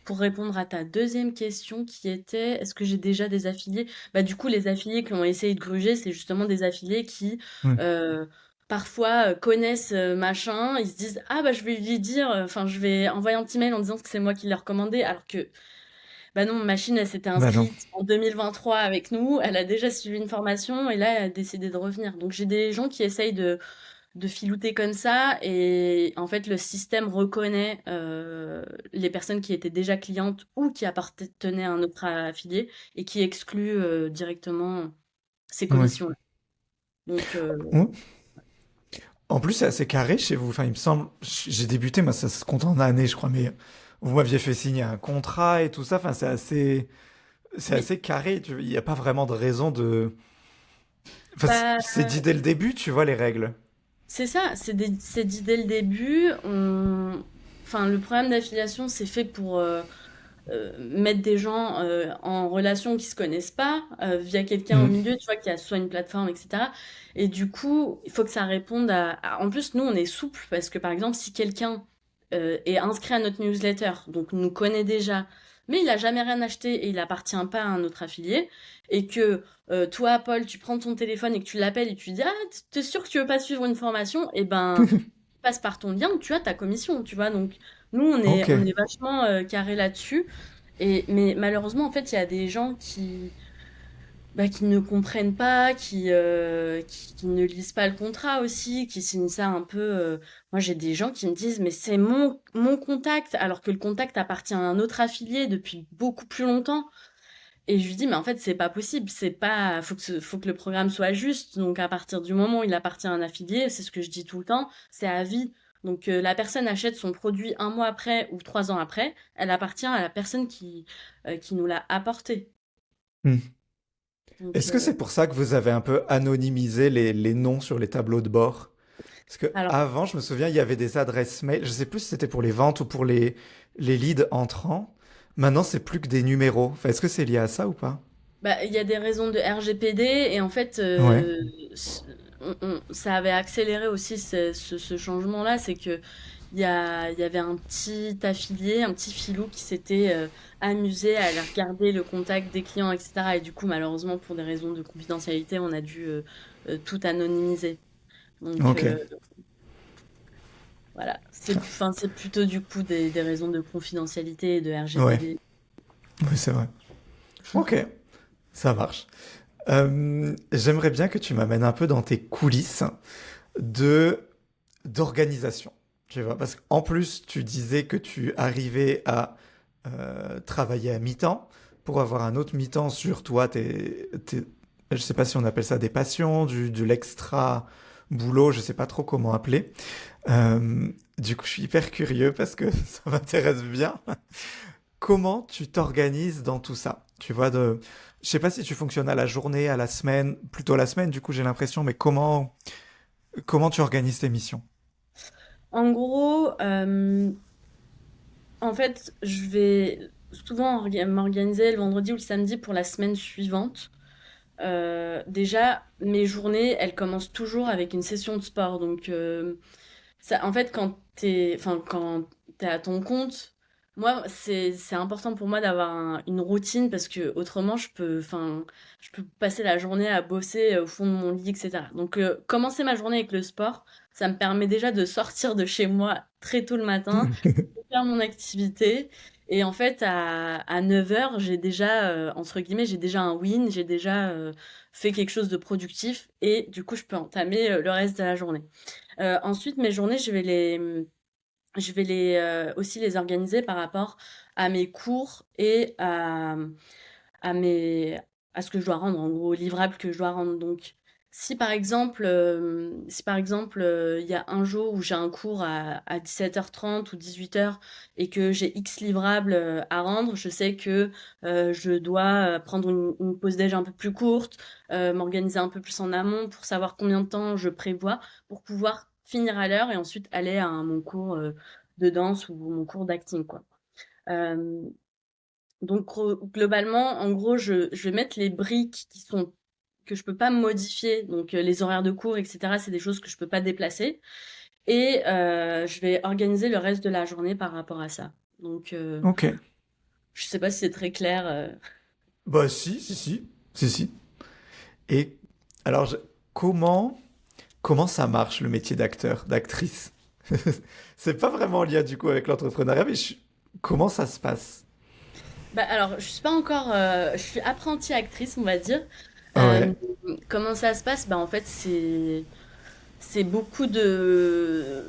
pour répondre à ta deuxième question qui était, est-ce que j'ai déjà des affiliés? Bah, du coup, les affiliés qui ont essayé de gruger, c'est justement des affiliés qui, ouais. parfois, connaissent, machin. Ils se disent: «Ah bah, je vais lui dire, enfin, je vais envoyer un petit mail en disant que c'est moi qui l'ai recommandé», alors que Bah non, ma machine, elle s'était Bah non. inscrite en 2023 avec nous. Elle a déjà suivi une formation et là, elle a décidé de revenir. Donc, j'ai des gens qui essayent de filouter comme ça. Et en fait, le système reconnaît les personnes qui étaient déjà clientes ou qui appartenaient à un autre affilié et qui exclut directement ces Ouais. commissions-là. Donc, Ouais. En plus, c'est assez carré chez vous. Enfin, il me semble, j'ai débuté, moi, ça se compte en années, je crois, mais vous m'aviez fait signer un contrat et tout ça. Enfin, c'est oui, assez carré. Il n'y a pas vraiment de raison de. Enfin, bah, c'est dit dès le début, tu vois les règles. c'est ça, c'est dit dès le début. Enfin, le programme d'affiliation, c'est fait pour mettre des gens en relation qui se connaissent pas via quelqu'un au Mhm. milieu, tu vois, qui a soit une plateforme, etc. Et du coup, il faut que ça réponde En plus, nous, on est souple parce que, par exemple, si quelqu'un est inscrit à notre newsletter, donc nous connaît déjà, mais il a jamais rien acheté et il appartient pas à un autre affilié, et que toi, Paul, tu prends ton téléphone et que tu l'appelles et tu lui dis, ah, t'es sûr que tu veux pas suivre une formation? Et ben, passe par ton lien, tu as ta commission, tu vois. Donc, nous, Ok. on est vachement carré là-dessus. Mais malheureusement, en fait, il y a des gens qui ne comprennent pas, qui ne lisent pas le contrat aussi, qui signent ça un peu. Moi, j'ai des gens qui me disent, mais c'est mon contact, alors que le contact appartient à un autre affilié depuis beaucoup plus longtemps. Et je lui dis, mais en fait, c'est pas possible. C'est pas, faut que le programme soit juste. Donc, à partir du moment où il appartient à un affilié, c'est ce que je dis tout le temps, c'est à vie. Donc, la personne achète son produit un mois après ou 3 ans après, elle appartient à la personne qui nous l'a apporté. Hmm. Donc, Est-ce que c'est pour ça que vous avez un peu anonymisé les noms sur les tableaux de bord? Parce que alors, avant, je me souviens, il y avait des adresses mail. Je sais plus si c'était pour les ventes ou pour les leads entrants. Maintenant, c'est plus que des numéros. Enfin, est-ce que c'est lié à ça ou pas? bah, il y a des raisons de RGPD et en fait, Ouais. c- ça avait accéléré aussi ce changement-là. C'est que il y avait un petit affilié, un petit filou qui s'était amusé à aller regarder le contact des clients, etc. Et du coup, malheureusement, pour des raisons de confidentialité, on a dû tout anonymiser. Donc Ok. voilà, enfin, c'est plutôt du coup des raisons de confidentialité et de Ouais. RGPD. Oui, c'est vrai. Ok. Ça marche. J'aimerais bien que tu m'amènes un peu dans tes coulisses de d'organisation. Tu vois, parce qu'en plus, tu disais que tu arrivais à travailler à mi-temps pour avoir un autre mi-temps sur toi, je sais pas si on appelle ça des passions, de l'extra boulot, je sais pas trop comment appeler. Du coup, je suis hyper curieux parce que ça m'intéresse bien. Comment tu t'organises dans tout ça? Tu vois, je sais pas si tu fonctionnes à la journée, à la semaine, plutôt à la semaine, du coup, j'ai l'impression, mais comment tu organises tes missions? En gros, en fait, je vais souvent m'organiser le vendredi ou le samedi pour la semaine suivante. Déjà, mes journées, elles commencent toujours avec une session de sport. Donc, ça, en fait, quand t'es à ton compte, moi, c'est important pour moi d'avoir une routine parce que autrement, je peux passer la journée à bosser au fond de mon lit, etc. Donc, commencer ma journée avec le sport, ça me permet déjà de sortir de chez moi très tôt le matin, de faire mon activité. Et en fait, à 9 heures, j'ai déjà, entre guillemets, j'ai déjà un win, j'ai déjà fait quelque chose de productif et du coup, je peux entamer le reste de la journée. Ensuite, mes journées, je vais aussi les organiser par rapport à mes cours et à mes, à ce que je dois rendre, en gros, aux livrables que je dois rendre. Donc, si par exemple, il y a un jour où j'ai un cours à 17h30 ou 18h et que j'ai X livrables à rendre, je sais que je dois prendre une pause déj un peu plus courte, m'organiser un peu plus en amont pour savoir combien de temps je prévois pour pouvoir finir à l'heure et ensuite aller à mon cours de danse ou mon cours d'acting, quoi. Euh, donc globalement, en gros, je vais mettre les briques que je peux pas modifier, donc les horaires de cours, etc. C'est des choses que je peux pas déplacer, et je vais organiser le reste de la journée par rapport à ça. Donc Ok. je sais pas si c'est très clair. Bah si, si, si, si, si. Et alors, comment ça marche le métier d'acteur, d'actrice? C'est pas vraiment lié du coup avec l'entrepreneuriat, mais comment ça se passe? Bah alors, je suis pas encore, je suis apprentie actrice, on va dire. Ouais, Euh, Comment ça se passe? Bah en fait, c'est beaucoup de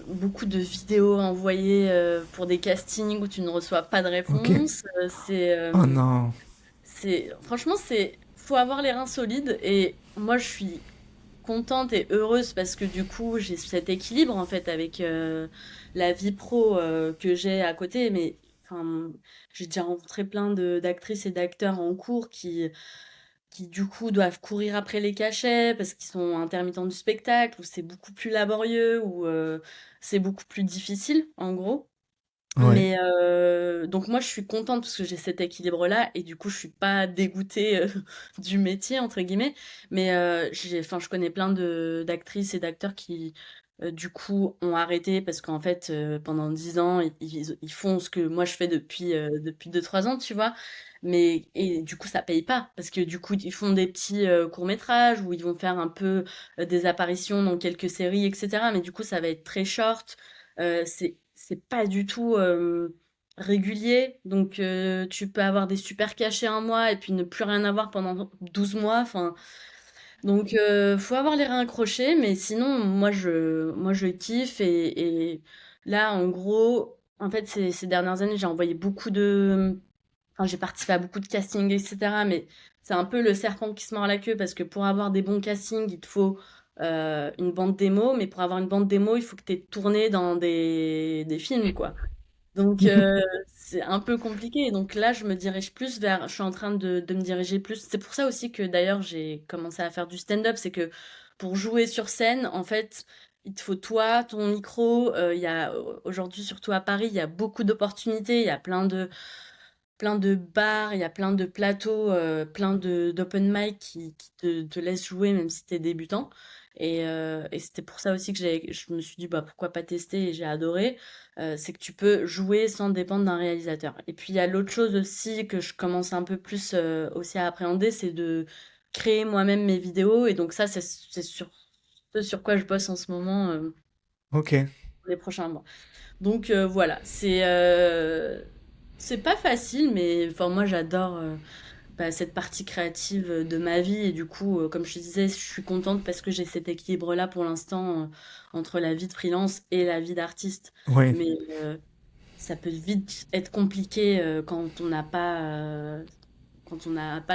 vidéos envoyées pour des castings où tu ne reçois pas de ok. réponse. Oh non. Franchement, faut avoir les reins solides. Et moi, je suis contente et heureuse parce que du coup, j'ai cet équilibre en fait avec la vie pro que j'ai à côté. Mais enfin, j'ai déjà rencontré plein d'actrices et d'acteurs en cours qui du coup doivent courir après les cachets parce qu'ils sont intermittents du spectacle, ou c'est beaucoup plus laborieux, ou c'est beaucoup plus difficile en gros. Ouais. Mais donc moi je suis contente parce que j'ai cet équilibre-là et du coup je suis pas dégoûtée du métier entre guillemets. Mais enfin je connais plein de d'actrices et d'acteurs qui du coup ont arrêté parce qu'en fait pendant 10 ans ils font ce que moi je fais depuis 2-3 ans, tu vois. Mais et du coup ça paye pas parce que du coup ils font des petits courts-métrages où ils vont faire un peu des apparitions dans quelques séries, etc. Mais du coup ça va être très short. C'est pas du tout régulier. Donc, tu peux avoir des super cachets un mois et puis ne plus rien avoir pendant 12 mois. Enfin, donc, faut avoir les reins accrochés. Mais sinon, moi, je kiffe. Et là, en gros, en fait, ces dernières années, j'ai envoyé beaucoup de. Enfin, j'ai participé à beaucoup de castings, etc. Mais c'est un peu le serpent qui se mord la queue parce que pour avoir des bons castings, il te faut une bande démo. Mais pour avoir une bande démo, il faut que tu aies tourné dans des films, quoi. Donc, c'est un peu compliqué. Donc là, je me dirige plus vers. Je suis en train de me diriger plus. C'est pour ça aussi que d'ailleurs, j'ai commencé à faire du stand-up. C'est que pour jouer sur scène, en fait, il te faut toi, ton micro. Il y a aujourd'hui, surtout à Paris, il y a beaucoup d'opportunités. Il y a plein de bars, il y a plein de plateaux, plein d'open mic qui te laissent jouer même si t'es débutant. Et c'était pour ça aussi que je me suis dit, bah, pourquoi pas tester, et j'ai adoré. C'est que tu peux jouer sans dépendre d'un réalisateur. Et puis il y a l'autre chose aussi que je commence un peu plus aussi à appréhender, c'est de créer moi-même mes vidéos. Et donc ça, c'est sur ce sur quoi je bosse en ce moment Ok. pour les prochains mois. Donc voilà, c'est pas facile, mais enfin moi j'adore bah, cette partie créative de ma vie. Et du coup, comme je te disais, je suis contente parce que j'ai cet équilibre-là pour l'instant entre la vie de freelance et la vie d'artiste. Ouais. Mais ça peut vite être compliqué quand on n'a pas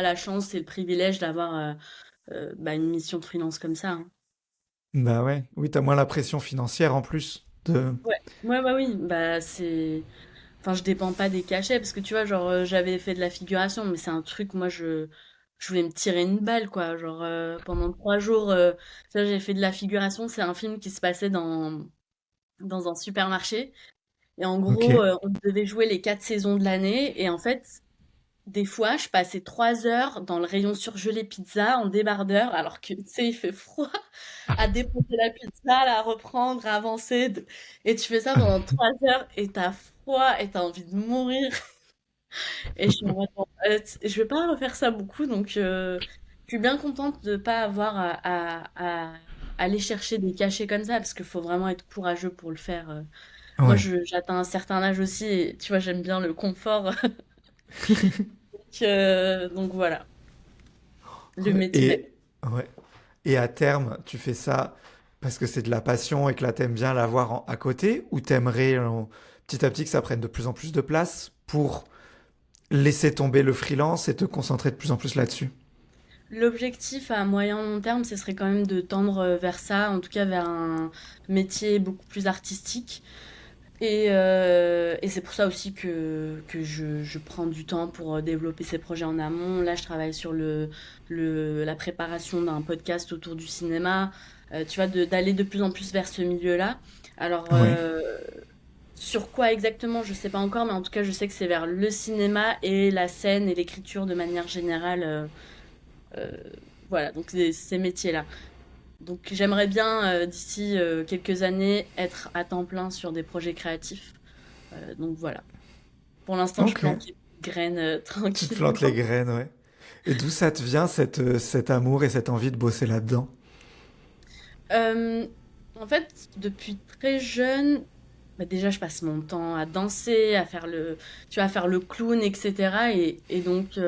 la chance et le privilège d'avoir bah, une mission de freelance comme ça, hein. Bah ouais. Oui, t'as moins la pression financière en plus de. Ouais, ouais, bah oui, bah c'est. Enfin, je dépends pas des cachets parce que tu vois, genre, j'avais fait de la figuration, mais c'est un truc, moi, je voulais me tirer une balle, quoi. Genre, pendant 3 jours, tu vois, j'ai fait de la figuration. C'est un film qui se passait dans un supermarché. Et en Ok. gros, on devait jouer les 4 saisons de l'année. Et en fait, des fois, je passais 3 heures dans le rayon surgelé pizza en débardeur, alors que, tu sais, il fait froid, à déposer la pizza, à la reprendre, à avancer. Et tu fais ça pendant 3 heures et t'as froid et t'as envie de mourir. Et je suis en mode, bon, je vais pas refaire ça beaucoup, donc je suis bien contente de pas avoir à aller chercher des cachets comme ça, parce qu'il faut vraiment être courageux pour le faire. Moi, Ouais. j'atteins un certain âge aussi, et tu vois, j'aime bien le confort. Donc voilà, le Ouais. métier d'actrice. Ouais. Et à terme, tu fais ça parce que c'est de la passion et que là t'aimes bien l'avoir à côté, ou t'aimerais petit à petit que ça prenne de plus en plus de place pour laisser tomber le freelance et te concentrer de plus en plus là-dessus. L'objectif à moyen long terme, ce serait quand même de tendre vers ça, en tout cas vers un métier beaucoup plus artistique. Et c'est pour ça aussi que je prends du temps pour développer ces projets en amont. Là, je travaille sur la préparation d'un podcast autour du cinéma, tu vois, d'aller de plus en plus vers ce milieu-là. Alors, Ouais. sur quoi exactement, je sais pas encore, mais en tout cas, je sais que c'est vers le cinéma et la scène et l'écriture de manière générale. Euh, voilà, donc ces métiers-là. Donc j'aimerais bien, d'ici quelques années, être à temps plein sur des projets créatifs. Donc voilà. Pour l'instant, je Ok. plante les graines Tu te plantes les tranquillement. graines, ouais. Et d'où ça te vient cet amour et cette envie de bosser là-dedans? Euh, En fait, depuis très jeune, bah, déjà, je passe mon temps à danser, tu vois, à faire le clown, etc. Et donc,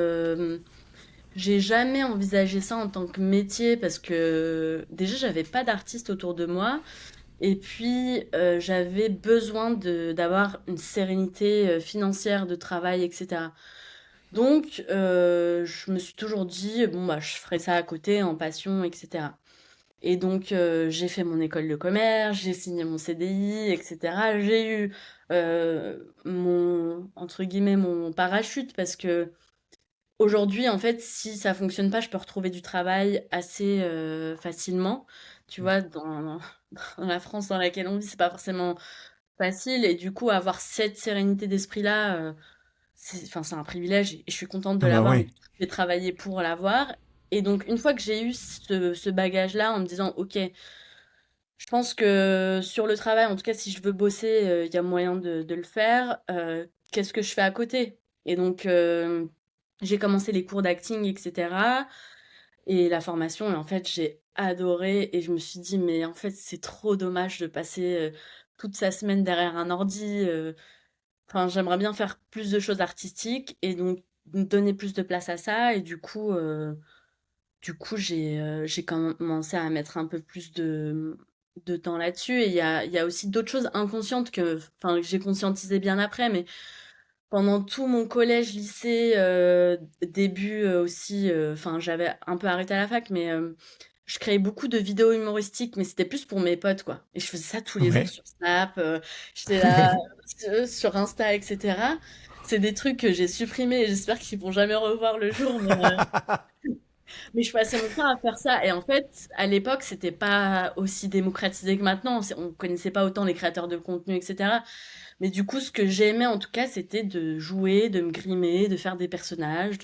j'ai jamais envisagé ça en tant que métier parce que déjà, j'avais pas d'artiste autour de moi. Et puis, j'avais besoin d'avoir une sérénité financière de travail, etc. Donc, je me suis toujours dit, bon, bah, je ferai ça à côté, en passion, etc. Et donc, j'ai fait mon école de commerce, j'ai signé mon CDI, etc. J'ai eu entre guillemets, mon parachute parce que aujourd'hui, en fait, si ça fonctionne pas, je peux retrouver du travail assez facilement. Tu vois, dans la France dans laquelle on vit, c'est pas forcément facile. Et du coup, avoir cette sérénité d'esprit-là, enfin, c'est un privilège et je suis contente de Ah bah l'avoir, mais oui. j'ai travaillé pour l'avoir. Et donc, une fois que j'ai eu ce bagage-là, en me disant, OK, je pense que sur le travail, en tout cas, si je veux bosser, il y a moyen de le faire. Qu'est-ce que je fais à côté? Et donc, j'ai commencé les cours d'acting, etc. Et la formation, et en fait, j'ai adoré. Et je me suis dit, mais en fait, c'est trop dommage de passer toute sa semaine derrière un ordi. Enfin, j'aimerais bien faire plus de choses artistiques et donc donner plus de place à ça. Et du coup, j'ai commencé à mettre un peu plus de temps là-dessus. Et il y a aussi d'autres choses inconscientes enfin, que j'ai conscientisées bien après, mais pendant tout mon collège, lycée, début aussi, enfin, j'avais un peu arrêté à la fac, mais je créais beaucoup de vidéos humoristiques, mais c'était plus pour mes potes, quoi. Et je faisais ça tous les jours Ouais. sur Snap, j'étais là sur Insta, etc. C'est des trucs que j'ai supprimés et j'espère qu'ils vont jamais revoir le jour, mais je passais mon temps à faire ça. Et en fait, à l'époque, c'était pas aussi démocratisé que maintenant. On connaissait pas autant les créateurs de contenu, etc. Mais du coup, ce que j'aimais en tout cas, c'était de jouer, de me grimer, de faire des personnages,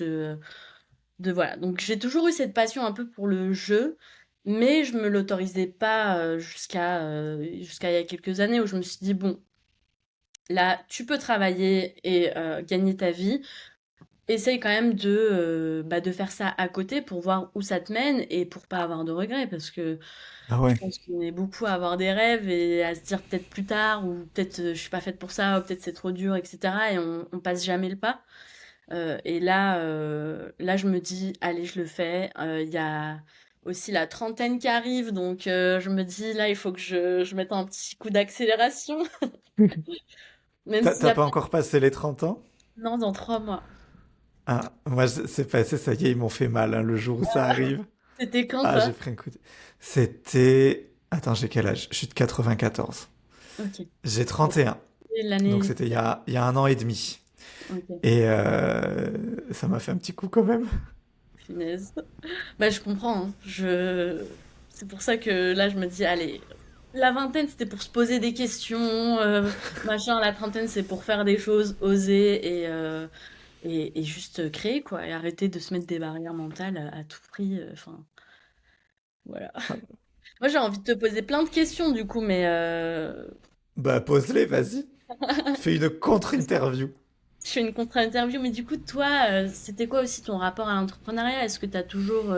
voilà. Donc j'ai toujours eu cette passion un peu pour le jeu, mais je me l'autorisais pas jusqu'à il y a quelques années où je me suis dit, bon, là, tu peux travailler et gagner ta vie. Essaye quand même de faire ça à côté pour voir où ça te mène et pour pas avoir de regrets parce que Ah je ouais. pense qu'on est beaucoup à avoir des rêves et à se dire peut-être plus tard ou peut-être je suis pas faite pour ça ou peut-être c'est trop dur, etc. Et on passe jamais le pas. Et là, je me dis, allez, je le fais. Il y a aussi la trentaine qui arrive, donc je me dis, là, il faut que je mette un petit coup d'accélération, même s'il y T'as a pas pas... encore passé les 30 ans? Non, dans 3 mois. Ah, moi, c'est passé, ça y est, ils m'ont fait mal, hein, le jour où ça arrive. C'était quand, Ah, j'ai toi? pris un coup de... C'était... Attends, j'ai quel âge? Je suis de 94. Ok. J'ai Bon, 31. c'est Donc l'année. c'était il y a 1 an et demi. Ok, Et ça m'a fait un petit coup quand même. punaise. Bah, je comprends, hein. C'est pour ça que là, je me dis, allez, la vingtaine, c'était pour se poser des questions, machin. La trentaine, c'est pour faire des choses, oser et juste créer, quoi. Et arrêter de se mettre des barrières mentales à tout prix. Enfin, voilà. Moi, j'ai envie de te poser plein de questions, du coup, mais Bah pose-les, vas-y. Fais une contre-interview. je fais une contre-interview. Mais du coup, toi, c'était quoi aussi ton rapport à l'entrepreneuriat? Est-ce que tu as toujours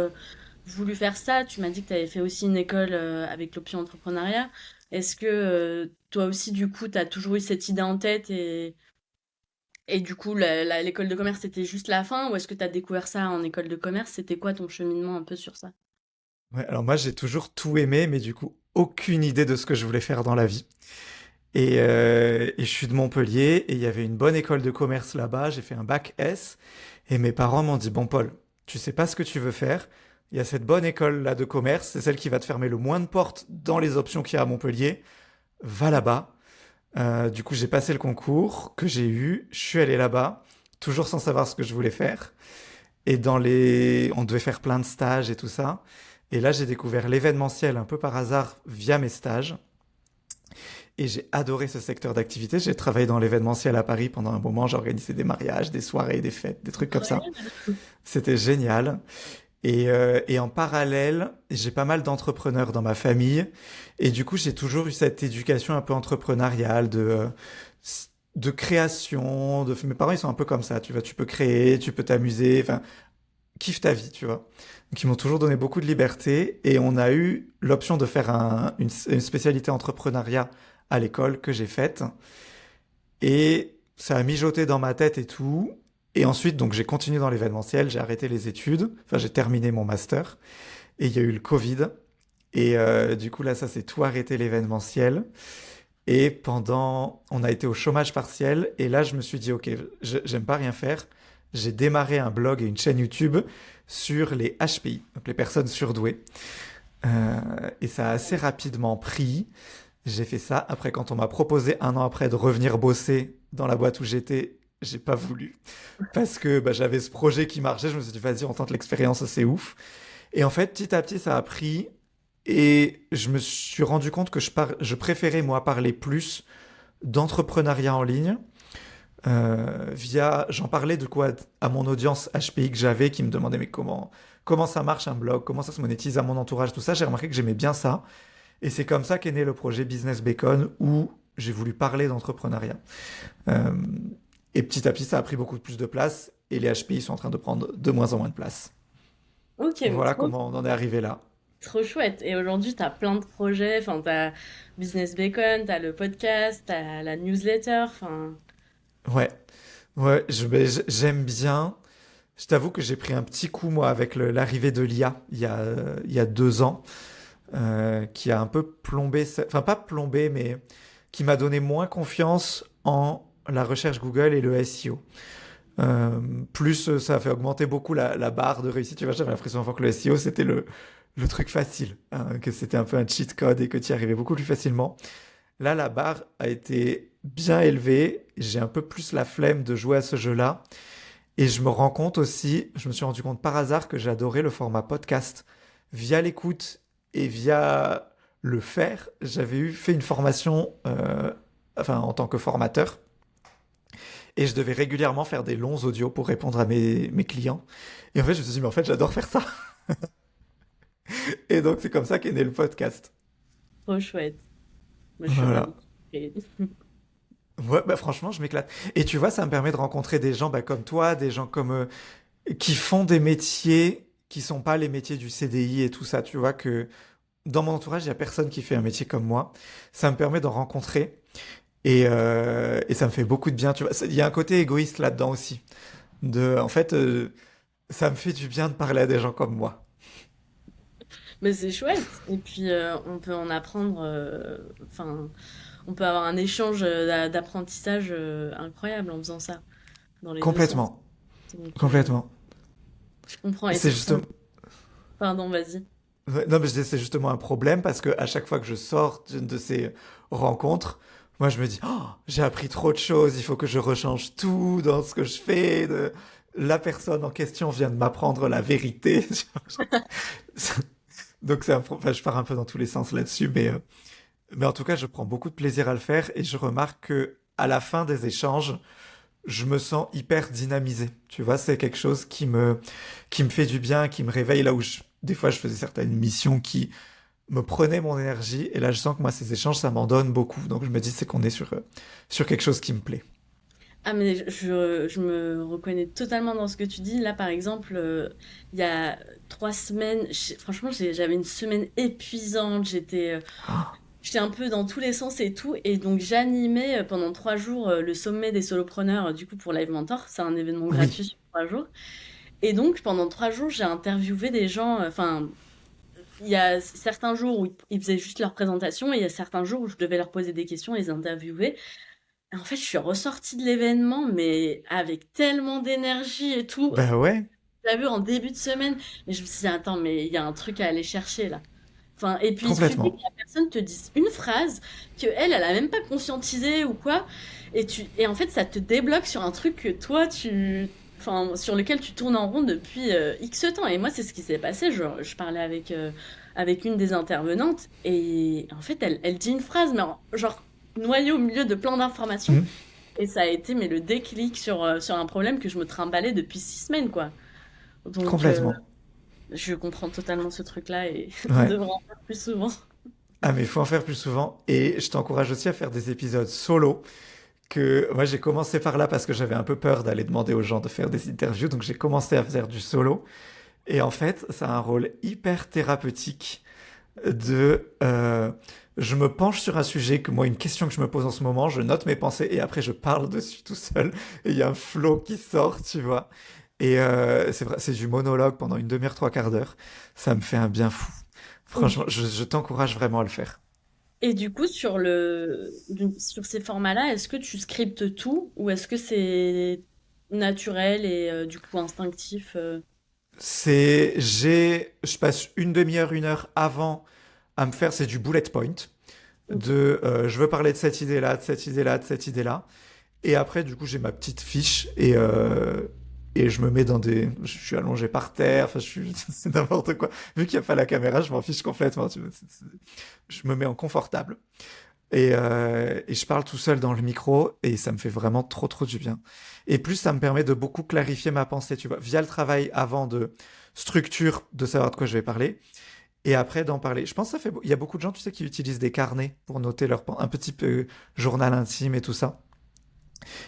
voulu faire ça? Tu m'as dit que tu avais fait aussi une école avec l'option entrepreneuriat. Est-ce que toi aussi, du coup, tu as toujours eu cette idée en tête et du coup, l'école de commerce, c'était juste la fin? Ou est-ce que tu as découvert ça en école de commerce? C'était quoi ton cheminement un peu sur ça? Ouais, alors moi j'ai toujours tout aimé, mais du coup aucune idée de ce que je voulais faire dans la vie. Et je suis de Montpellier et il y avait une bonne école de commerce là-bas. J'ai fait un bac S et mes parents m'ont dit, bon Paul, tu sais pas ce que tu veux faire. Il y a cette bonne école là de commerce, c'est celle qui va te fermer le moins de portes dans les options qu'il y a à Montpellier. Va là-bas. Du coup j'ai passé le concours que j'ai eu. Je suis allé là-bas, toujours sans savoir ce que je voulais faire. Et on devait faire plein de stages et tout ça. Et là j'ai découvert l'événementiel un peu par hasard via mes stages. Et j'ai adoré ce secteur d'activité. J'ai travaillé dans l'événementiel à Paris pendant un moment. J'ai organisé des mariages, des soirées, des fêtes, des trucs comme ça. Incroyable. C'était génial. Et en parallèle, j'ai pas mal d'entrepreneurs dans ma famille. Et du coup, j'ai toujours eu cette éducation un peu entrepreneuriale de création. Mes parents, ils sont un peu comme ça. Tu vois, tu peux créer, tu peux t'amuser. Enfin, kiffe ta vie, tu vois. Donc, ils m'ont toujours donné beaucoup de liberté. Et on a eu l'option de faire une spécialité entrepreneuriat à l'école que j'ai faite. Et ça a mijoté dans ma tête et tout. Et ensuite, donc, j'ai continué dans l'événementiel, j'ai arrêté les études, enfin, j'ai terminé mon master. Et il y a eu le Covid. Et du coup, là, ça s'est tout arrêté l'événementiel. Et on a été au chômage partiel. Et là, je me suis dit, OK, j'aime pas rien faire. J'ai démarré un blog et une chaîne YouTube sur les HPI, donc les personnes surdouées. Et ça a assez rapidement pris. J'ai fait ça. Après, quand on m'a proposé un an après de revenir bosser dans la boîte où j'étais, j'ai pas voulu. Parce que j'avais ce projet qui marchait. Je me suis dit, vas-y, on tente l'expérience, c'est ouf. Et en fait, petit à petit, ça a pris. Et je me suis rendu compte que je préférais, moi, parler plus d'entrepreneuriat en ligne. J'en parlais de quoi à mon audience HPI que j'avais, qui me demandait mais comment ça marche un blog, comment ça se monétise à mon entourage, tout ça. J'ai remarqué que j'aimais bien ça. Et c'est comme ça qu'est né le projet Business Bacon, où j'ai voulu parler d'entrepreneuriat. Euh, et petit à petit, ça a pris beaucoup plus de place. Et les HPI sont en train de prendre de moins en moins de place. Ok, mais Voilà trop, comment on en est arrivé là. trop chouette. Et aujourd'hui, tu as plein de projets. Enfin, tu as Business Bacon, tu as le podcast, tu as la newsletter. Enfin, Ouais, ouais, j'aime bien. Je t'avoue que j'ai pris un petit coup, moi, avec l'arrivée de l'IA il y a 2 ans, qui a un peu plombé, enfin pas plombé, mais qui m'a donné moins confiance en la recherche Google et le SEO. Plus ça a fait augmenter beaucoup la barre de réussite. Tu vois, j'avais l'impression avant que le SEO c'était le truc facile, hein, que c'était un peu un cheat code et que tu y arrivais beaucoup plus facilement. Là, la barre a été bien élevée. J'ai un peu plus la flemme de jouer à ce jeu-là. Et je me rends compte aussi, je me suis rendu compte par hasard que j'adorais le format podcast. Via l'écoute et via le faire, fait une formation enfin, en tant que formateur. Et je devais régulièrement faire des longs audios pour répondre à mes clients. Et en fait, je me suis dit, mais en fait, j'adore faire ça. Et donc, c'est comme ça qu'est né le podcast. trop chouette. Moi, je suis ravie. Voilà. Et- Ouais, franchement, je m'éclate. Et tu vois, ça me permet de rencontrer des gens comme toi, des gens qui font des métiers qui sont pas les métiers du CDI et tout ça. Tu vois que dans mon entourage, il y a personne qui fait un métier comme moi. Ça me permet d'en rencontrer et ça me fait beaucoup de bien. Tu vois, il y a un côté égoïste là-dedans aussi. En fait, ça me fait du bien de parler à des gens comme moi. Mais c'est chouette. Et puis, on peut en apprendre. Enfin, on peut avoir un échange d'apprentissage incroyable en faisant ça, dans les deux sens. Complètement, Donc, complètement. je comprends. Et C'est c'est trop. justement, Pardon, vas-y. ouais, non, mais je disais, c'est justement un problème parce que à chaque fois que je sors d'une de ces rencontres, moi je me dis, oh, j'ai appris trop de choses, il faut que je rechange tout dans ce que je fais. La personne en question vient de m'apprendre la vérité. Donc enfin, je pars un peu dans tous les sens là-dessus, mais en tout cas, je prends beaucoup de plaisir à le faire et je remarque que à la fin des échanges, je me sens hyper dynamisé. Tu vois, c'est quelque chose qui me fait du bien, qui me réveille là où des fois je faisais certaines missions qui me prenaient mon énergie et là je sens que moi ces échanges ça m'en donne beaucoup. Donc je me dis c'est qu'on est sur quelque chose qui me plaît. Ah, mais je me reconnais totalement dans ce que tu dis. Là, par exemple, il y a 3 semaines, franchement, j'avais une semaine épuisante. J'étais un peu dans tous les sens et tout. Et donc, j'animais pendant 3 jours le sommet des solopreneurs, du coup, pour Live Mentor. C'est un événement Oui, gratuit sur 3 jours. Et donc, pendant 3 jours, j'ai interviewé des gens. Enfin, il y a certains jours où ils faisaient juste leur présentation et il y a certains jours où je devais leur poser des questions, les interviewer. Et en fait, je suis ressortie de l'événement, mais avec tellement d'énergie et tout. ben ouais, J'ai vu en début de semaine, mais je me suis dit, attends, mais il y a un truc à aller chercher là. Enfin, et puis il suffit que complètement. la personne te dise une phrase que elle a même pas conscientisé ou quoi, et en fait, ça te débloque sur un truc que toi, enfin, sur lequel tu tournes en rond depuis X temps. Et moi, c'est ce qui s'est passé. Je parlais avec une des intervenantes, et en fait, elle dit une phrase, mais genre noyée au milieu de plein d'informations. Mhm. Et ça a été mais le déclic sur un problème que je me trimballais depuis 6 semaines, quoi. Donc, Complètement. je comprends totalement ce truc-là et on Ouais. devrait en faire plus souvent. Ah mais il faut en faire plus souvent et je t'encourage aussi à faire des épisodes solo que moi j'ai commencé par là parce que j'avais un peu peur d'aller demander aux gens de faire des interviews donc j'ai commencé à faire du solo et en fait ça a un rôle hyper thérapeutique. Je me penche sur un sujet une question que je me pose en ce moment, je note mes pensées et après je parle dessus tout seul et il y a un flow qui sort, tu vois. Et c'est vrai, c'est du monologue pendant une demi-heure, trois quarts d'heure. Ça me fait un bien fou. Et Franchement, du, je t'encourage vraiment à le faire. et du coup, sur ces formats-là, est-ce que tu scriptes tout ou est-ce que c'est naturel et du coup instinctif? Je passe une demi-heure, une heure avant à me faire, c'est du bullet point. Ok. Je veux parler de cette idée-là, de cette idée-là, de cette idée-là. Et après, du coup, j'ai ma petite fiche et je me mets je suis allongé par terre, enfin, c'est n'importe quoi. Vu qu'il n'y a pas la caméra, je m'en fiche complètement. Tu vois, je me mets en confortable et je parle tout seul dans le micro et ça me fait vraiment trop, trop du bien. Et plus, ça me permet de beaucoup clarifier ma pensée, tu vois, via le travail avant de structure, de savoir de quoi je vais parler. Et après d'en parler. Je pense que il y a beaucoup de gens, tu sais, qui utilisent des carnets pour noter un petit peu journal intime et tout ça.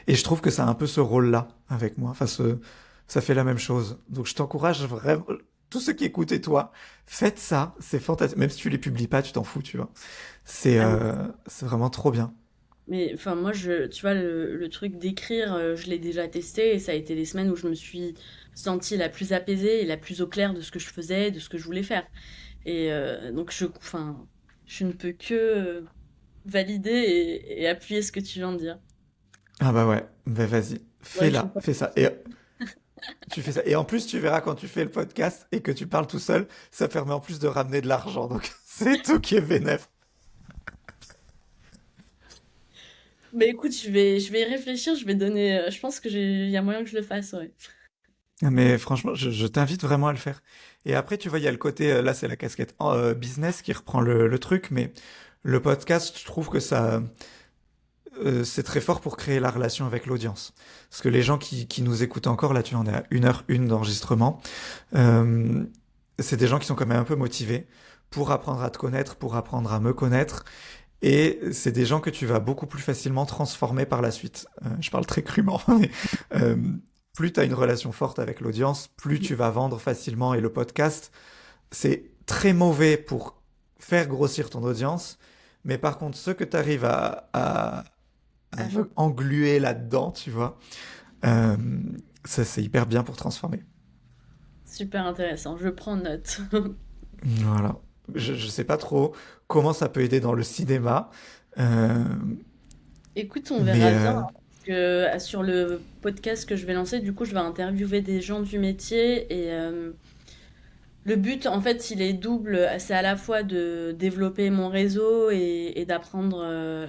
Et je trouve que ça a un peu ce rôle-là avec moi. Ça fait la même chose. Donc je t'encourage vraiment, tous ceux qui écoutent et toi, faites ça. C'est fantastique. Même si tu les publies pas, tu t'en fous, tu vois. Ah, mais C'est vraiment trop bien. enfin, moi, tu vois, le truc d'écrire, je l'ai déjà testé et ça a été des semaines où je me suis sentie la plus apaisée et la plus au clair de ce que je faisais, de ce que je voulais faire. Et donc, enfin, je ne peux que valider et appuyer ce que tu viens de dire. Ah bah ouais, bah vas-y, Ouais, je vais fais ça. Et tu fais ça. Et en plus, tu verras quand tu fais le podcast et que tu parles tout seul, ça permet en plus de ramener de l'argent. Donc c'est tout qui est bénéf. Mais écoute, je vais y réfléchir, je vais donner, je pense il y a moyen que je le fasse, ouais. Mais franchement, je t'invite vraiment à le faire. Et après, tu vois, il y a le côté, là, c'est la casquette business qui reprend le truc, mais le podcast, je trouve que c'est très fort pour créer la relation avec l'audience. Parce que les gens qui nous écoutent encore, là, tu en es à 1 heure 1 d'enregistrement, euh, c'est des gens qui sont quand même un peu motivés pour apprendre à te connaître, pour apprendre à me connaître. Et c'est des gens que tu vas beaucoup plus facilement transformer par la suite. Je parle très crûment, mais euh, plus tu as une relation forte avec l'audience, plus tu vas vendre facilement. Et le podcast, c'est très mauvais pour faire grossir ton audience. Mais par contre, ce que tu arrives à Ah, je- engluer là-dedans, tu vois, euh, ça c'est hyper bien pour transformer. Super intéressant, je prends note. Voilà. Je sais pas trop comment ça peut aider dans le cinéma, euh, Écoute, on mais verra bien. Parce que sur le podcast que je vais lancer, du coup, je vais interviewer des gens du métier et le but, en fait, il est double. C'est à la fois de développer mon réseau et d'apprendre,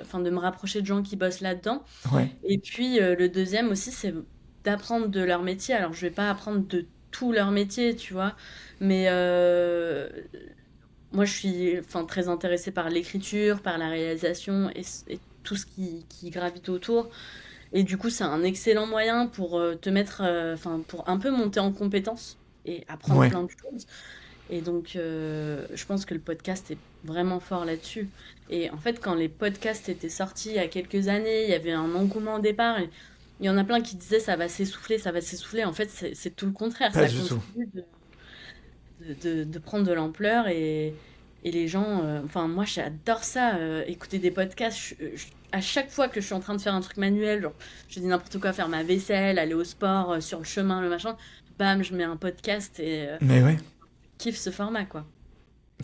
enfin, de me rapprocher de gens qui bossent là-dedans. ouais, Et puis, le deuxième aussi, c'est d'apprendre de leur métier. Alors, je vais pas apprendre de tout leur métier, tu vois, mais moi, je suis, enfin, très intéressée par l'écriture, par la réalisation et tout ce qui gravite autour. Et du coup, c'est un excellent moyen pour te mettre, enfin, pour un peu monter en compétence et apprendre ouais, plein de choses. Et donc, je pense que le podcast est vraiment fort là-dessus. Et en fait, quand les podcasts étaient sortis il y a quelques années, il y avait un engouement au départ. Et il y en a plein qui disaient ça va s'essouffler, ça va s'essouffler. En fait, c'est tout le contraire. pas Ça du tout. continue de prendre de l'ampleur et les gens. Enfin, moi, j'adore ça, écouter des podcasts. À chaque fois que je suis en train de faire un truc manuel, genre, je dis n'importe quoi, faire ma vaisselle, aller au sport, sur le chemin, le machin, bam, je mets un podcast et Mais ouais, kiffe ce format, quoi.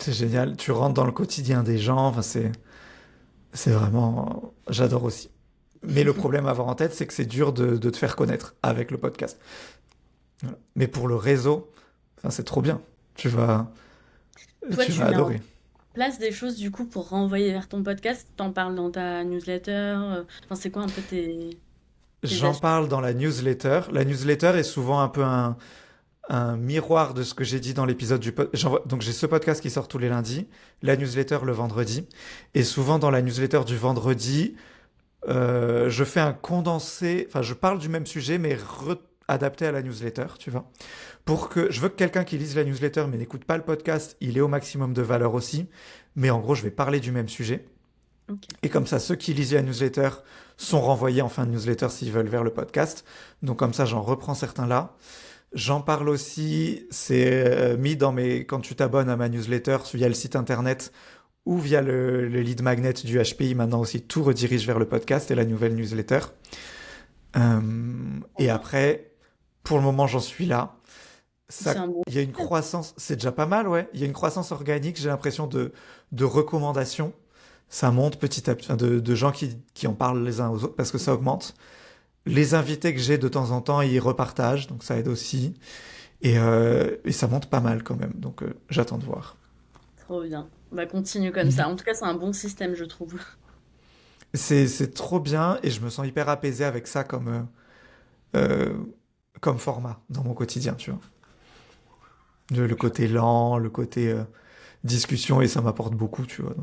c'est génial. Tu rentres dans le quotidien des gens. Enfin, c'est vraiment, j'adore aussi. Mais le problème à avoir en tête, c'est que c'est dur de te faire connaître avec le podcast. Voilà. Mais pour le réseau, enfin, c'est trop bien. Tu vas, Toi, tu tu vas mets en adorer. place des choses du coup pour renvoyer vers ton podcast. T'en parles dans ta newsletter. Enfin, c'est quoi un peu tes J'en astuces? parle dans la newsletter. La newsletter est souvent un peu un miroir de ce que j'ai dit dans l'épisode du podcast. Donc j'ai ce podcast qui sort tous les lundis, la newsletter le vendredi. Et souvent dans la newsletter du vendredi, je fais un condensé, enfin je parle du même sujet mais adapté à la newsletter, tu vois. Je veux que quelqu'un qui lise la newsletter mais n'écoute pas le podcast, il ait au maximum de valeur aussi. Mais en gros, je vais parler du même sujet. Ok. Et comme ça, ceux qui lisent la newsletter sont renvoyés en fin de newsletter s'ils veulent vers le podcast. Donc comme ça, j'en reprends certains là. J'en parle aussi, c'est mis dans mes... Quand tu t'abonnes à ma newsletter via le site internet ou via le lead magnet du HPI, maintenant aussi tout redirige vers le podcast et la nouvelle newsletter. Trop Et bien. après, pour le moment, j'en suis là. C'est un bon Il y a une système. croissance, c'est déjà pas mal, ouais. Il y a une croissance organique, j'ai l'impression de recommandations. Ça monte petit à petit, enfin, de gens qui en parlent les uns aux autres parce que ça augmente. Les invités que j'ai de temps en temps, ils repartagent, donc ça aide aussi. Et ça monte pas mal quand même, donc j'attends de voir. Trop bien. Bah, continue comme ça. En tout cas, c'est un bon système, je trouve. C'est trop bien et je me sens hyper apaisé avec ça euh, comme format dans mon quotidien, tu vois. Le côté lent, le côté discussion et ça m'apporte beaucoup, tu vois.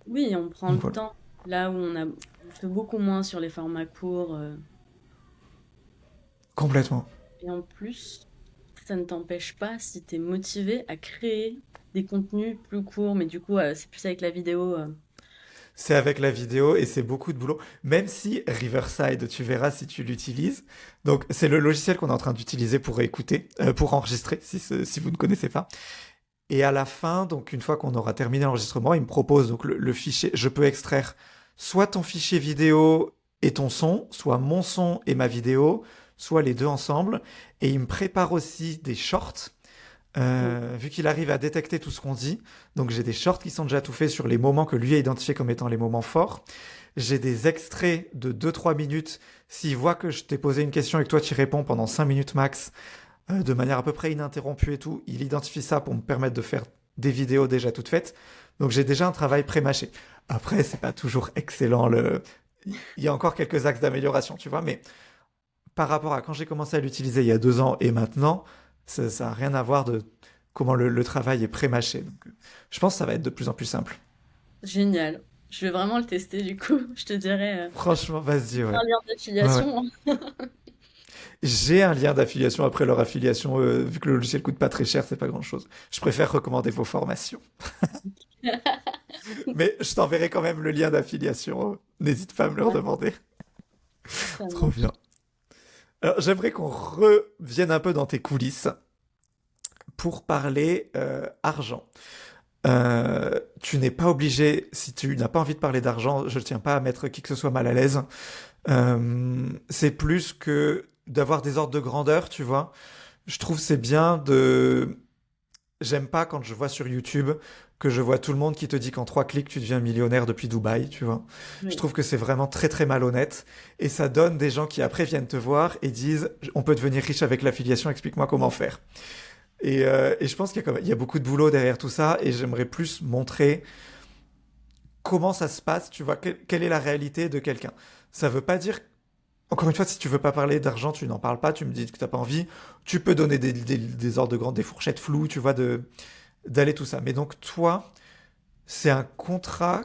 Oui, on prend Donc le voilà. temps. Là où on fait beaucoup moins sur les formats courts. Complètement. Et en plus, ça ne t'empêche pas, si tu es motivé, à créer des contenus plus courts. Mais du coup, c'est plus avec la vidéo. C'est avec la vidéo et c'est beaucoup de boulot. Même si Riverside, tu verras si tu l'utilises. Donc c'est le logiciel qu'on est en train d'utiliser pour écouter, pour enregistrer, si vous ne connaissez pas. Et à la fin, donc une fois qu'on aura terminé l'enregistrement, il me propose donc le fichier. Je peux extraire soit ton fichier vidéo et ton son, soit mon son et ma vidéo, soit les deux ensemble. Et il me prépare aussi des shorts, Donc, vu qu'il arrive à détecter tout ce qu'on dit. Donc j'ai des shorts qui sont déjà tout faits sur les moments que lui a identifiés comme étant les moments forts. J'ai des extraits de 2-3 minutes. S'il voit que je t'ai posé une question et que toi tu y réponds pendant 5 minutes max, de manière à peu près ininterrompue et tout, il identifie ça pour me permettre de faire des vidéos déjà toutes faites. Donc j'ai déjà un travail pré-mâché. Après, c'est pas toujours excellent. Il y a encore quelques axes d'amélioration, tu vois, mais par rapport à quand j'ai commencé à l'utiliser il y a 2 ans et maintenant, ça a rien à voir de comment le travail est pré-mâché. Donc, je pense que ça va être de plus en plus simple. génial. Je vais vraiment le tester, du coup. Je te dirai. Franchement, vas-y, Un ouais. lien Ouais, ouais. d'affiliation. J'ai un lien d'affiliation après leur affiliation, vu que le logiciel coûte pas très cher, c'est pas grand-chose. Je préfère recommander vos formations. Mais je t'enverrai quand même le lien d'affiliation. N'hésite pas à me le Ouais, redemander. ça Trop marche. bien. Alors, j'aimerais qu'on revienne un peu dans tes coulisses pour parler argent. Tu n'es pas obligé, si tu n'as pas envie de parler d'argent, je ne tiens pas à mettre qui que ce soit mal à l'aise. C'est plus que d'avoir des ordres de grandeur, tu vois. Je trouve c'est bien de... J'aime pas quand je vois sur YouTube que je vois tout le monde qui te dit qu'en 3 clics tu deviens millionnaire depuis Dubaï, tu vois. Je Oui. trouve que c'est vraiment très très malhonnête et ça donne des gens qui après viennent te voir et disent on peut devenir riche avec l'affiliation, explique-moi comment faire. Et je pense il y a beaucoup de boulot derrière tout ça et j'aimerais plus montrer comment ça se passe, tu vois, quelle est la réalité de quelqu'un. Ça veut pas dire encore une fois, si tu veux pas parler d'argent, tu n'en parles pas, tu me dis que t'as pas envie. Tu peux donner des ordres de grandeur, des fourchettes floues, tu vois, d'aller tout ça. Mais donc, toi, c'est un contrat.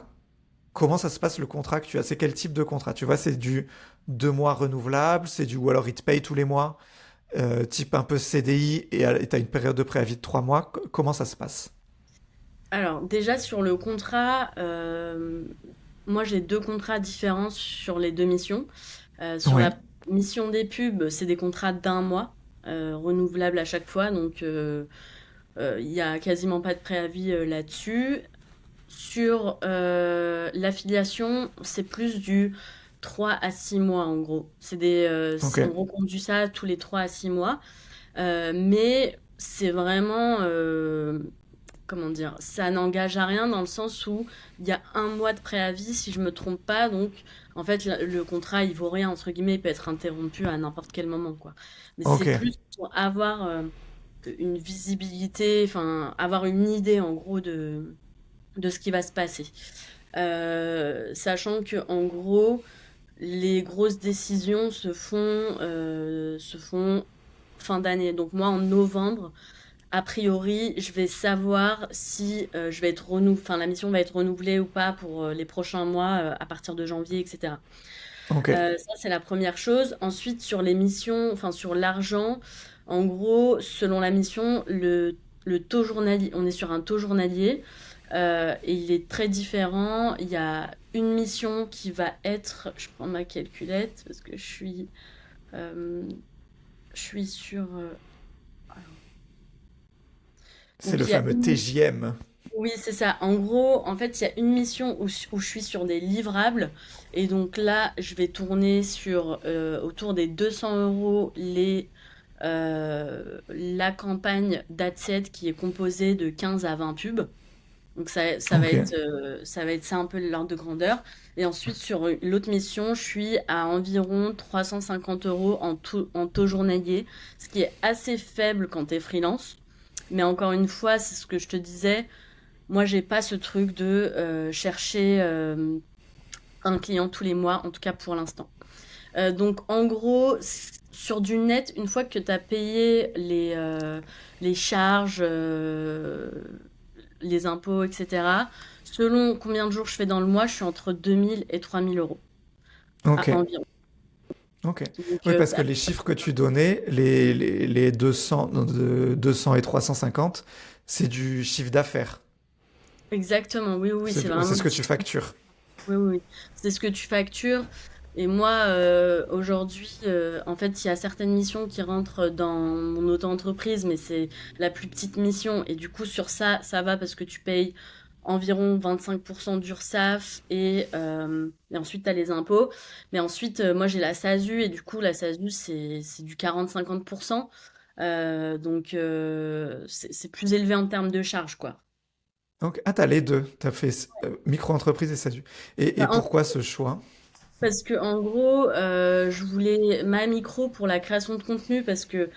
Comment ça se passe le contrat que tu as? C'est quel type de contrat? Tu vois, c'est du 2 mois renouvelable, c'est du ou alors il te paye tous les mois, type un peu CDI et t'as une période de préavis de 3 mois. Comment ça se passe? Alors, déjà, sur le contrat, moi, j'ai deux contrats différents sur les deux missions. Sur Ouais. la mission des pubs, c'est des contrats d'un mois, renouvelables à chaque fois. Donc, il y a quasiment pas de préavis là-dessus. Sur l'affiliation, c'est plus du 3 à 6 mois en gros. Ok. On reconduit ça tous les 3 à 6 mois. Mais c'est vraiment, comment dire, ça n'engage à rien dans le sens où il y a un mois de préavis si je me trompe pas. Donc en fait, le contrat, il vaut rien, entre guillemets, il peut être interrompu à n'importe quel moment, quoi. Mais Ok. c'est plus pour avoir une visibilité, enfin, avoir une idée en gros de ce qui va se passer. Sachant que en gros, les grosses décisions se font fin d'année. Donc moi, en novembre, a priori, je vais savoir si je vais être enfin, la mission va être renouvelée ou pas pour les prochains mois à partir de janvier, etc. Ok. Ça, c'est la première chose. Ensuite, sur les missions, enfin sur l'argent, en gros, selon la mission, le taux journalier, on est sur un taux journalier et il est très différent. Il y a une mission qui va être, je prends ma calculette parce que euh, je suis sur C'est Donc le il y a fameux une TJM. oui, c'est ça. En gros, en fait, il y a une mission où je suis sur des livrables. Et donc là, je vais tourner sur autour des 200 € la campagne d'Adset qui est composée de 15 à 20 pubs. Donc Ok. ça va être ça un peu l'ordre de grandeur. Et ensuite, sur l'autre mission, je suis à environ 350 € en taux journalier, ce qui est assez faible quand tu es freelance. Mais encore une fois, c'est ce que je te disais. Moi, j'ai pas ce truc de chercher un client tous les mois, en tout cas pour l'instant. Donc, en gros, sur du net, une fois que tu as payé les charges, les impôts, etc., selon combien de jours je fais dans le mois, je suis entre 2000 et 3000 € Ok. à environ. Ok. Donc, Oui, parce que les chiffres que tu donnais, les 200, non, de 200 et 350, c'est du chiffre d'affaires. exactement, oui, oui, oui, c'est C'est vraiment ce du que tu chiffre. factures. Oui, oui, oui. C'est ce que tu factures. Et moi, aujourd'hui, en fait, il y a certaines missions qui rentrent dans mon auto-entreprise, mais c'est la plus petite mission. Et du coup, sur ça, ça va parce que tu payes environ 25% d'URSSAF et ensuite, tu as les impôts. Mais ensuite, moi, j'ai la SASU et du coup, la SASU, c'est du 40-50%. Donc, c'est plus élevé en termes de charges, quoi. Donc, ah, t'as les deux. T'as fait micro-entreprise et SASU. Et Bah, pourquoi ce choix? parce que en gros, je voulais ma micro pour la création de contenu parce que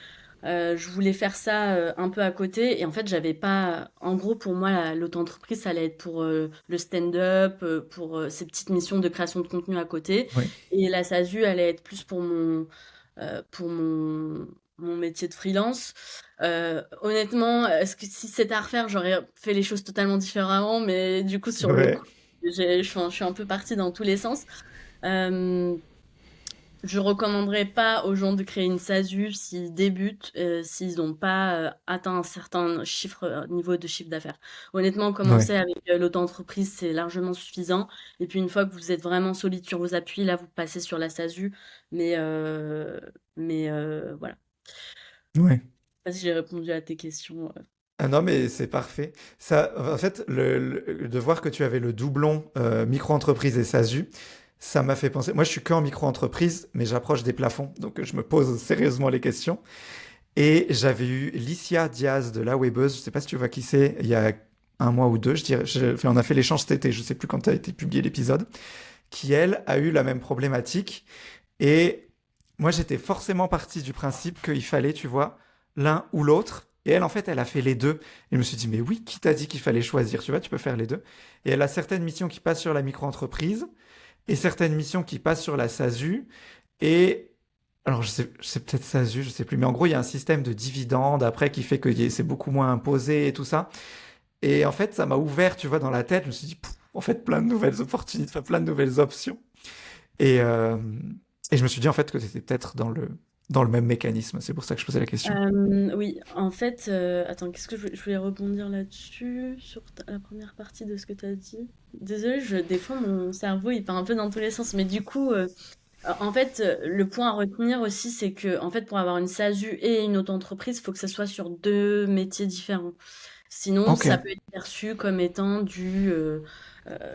je voulais faire ça un peu à côté et en fait j'avais pas. En gros pour moi l'auto-entreprise ça allait être pour le stand-up, pour ces petites missions de création de contenu à côté Oui. et la SASU allait être plus pour mon métier de freelance. Honnêtement, est-ce que si c'était à refaire j'aurais fait les choses totalement différemment, mais du coup sur le Ouais. coup je suis un peu partie dans tous les sens. Euh, je recommanderais pas aux gens de créer une SASU s'ils débutent, s'ils n'ont pas atteint un certain niveau de chiffre d'affaires. Honnêtement, Ouais. commencer avec l'auto-entreprise, c'est largement suffisant. Et puis une fois que vous êtes vraiment solide sur vos appuis, là, vous passez sur la SASU. Mais, euh, mais voilà. Ouais. Je sais pas si j'ai répondu à tes questions. Ah non, mais c'est parfait. Ça, en fait, de voir que tu avais le doublon micro-entreprise et SASU, ça m'a fait penser. Moi, je suis que en micro-entreprise, mais j'approche des plafonds, donc je me pose sérieusement les questions. Et j'avais eu Licia Diaz de La Webeuse, je sais pas si tu vois qui c'est, il y a un mois ou deux, je dirais. Enfin, on a fait l'échange cet été, je sais plus quand a été publié l'épisode, qui elle a eu la même problématique. Et moi, j'étais forcément parti du principe qu'il fallait, tu vois, l'un ou l'autre. Et elle, en fait, elle a fait les deux. Et je me suis dit, mais oui, qui t'a dit qu'il fallait choisir? Tu vois, tu peux faire les deux. Et elle a certaines missions qui passent sur la micro-entreprise et certaines missions qui passent sur la SASU. Et alors, je sais peut-être SASU, je sais plus. Mais en gros, il y a un système de dividendes après qui fait que c'est beaucoup moins imposé et tout ça. Et en fait, ça m'a ouvert, tu vois, dans la tête. Je me suis dit, en fait, plein de nouvelles opportunités, enfin, plein de nouvelles options. Et, euh, et je me suis dit en fait que c'était peut-être dans le même mécanisme. C'est pour ça que je posais la question. Oui, en fait, attends, qu'est-ce que je voulais rebondir là-dessus, sur la première partie de ce que tu as dit. Désolée, des fois, mon cerveau, il part un peu dans tous les sens, mais du coup, en fait, le point à retenir aussi, c'est que, en fait, pour avoir une SASU et une auto-entreprise, il faut que ça soit sur deux métiers différents. Sinon, Ok, ça peut être perçu comme étant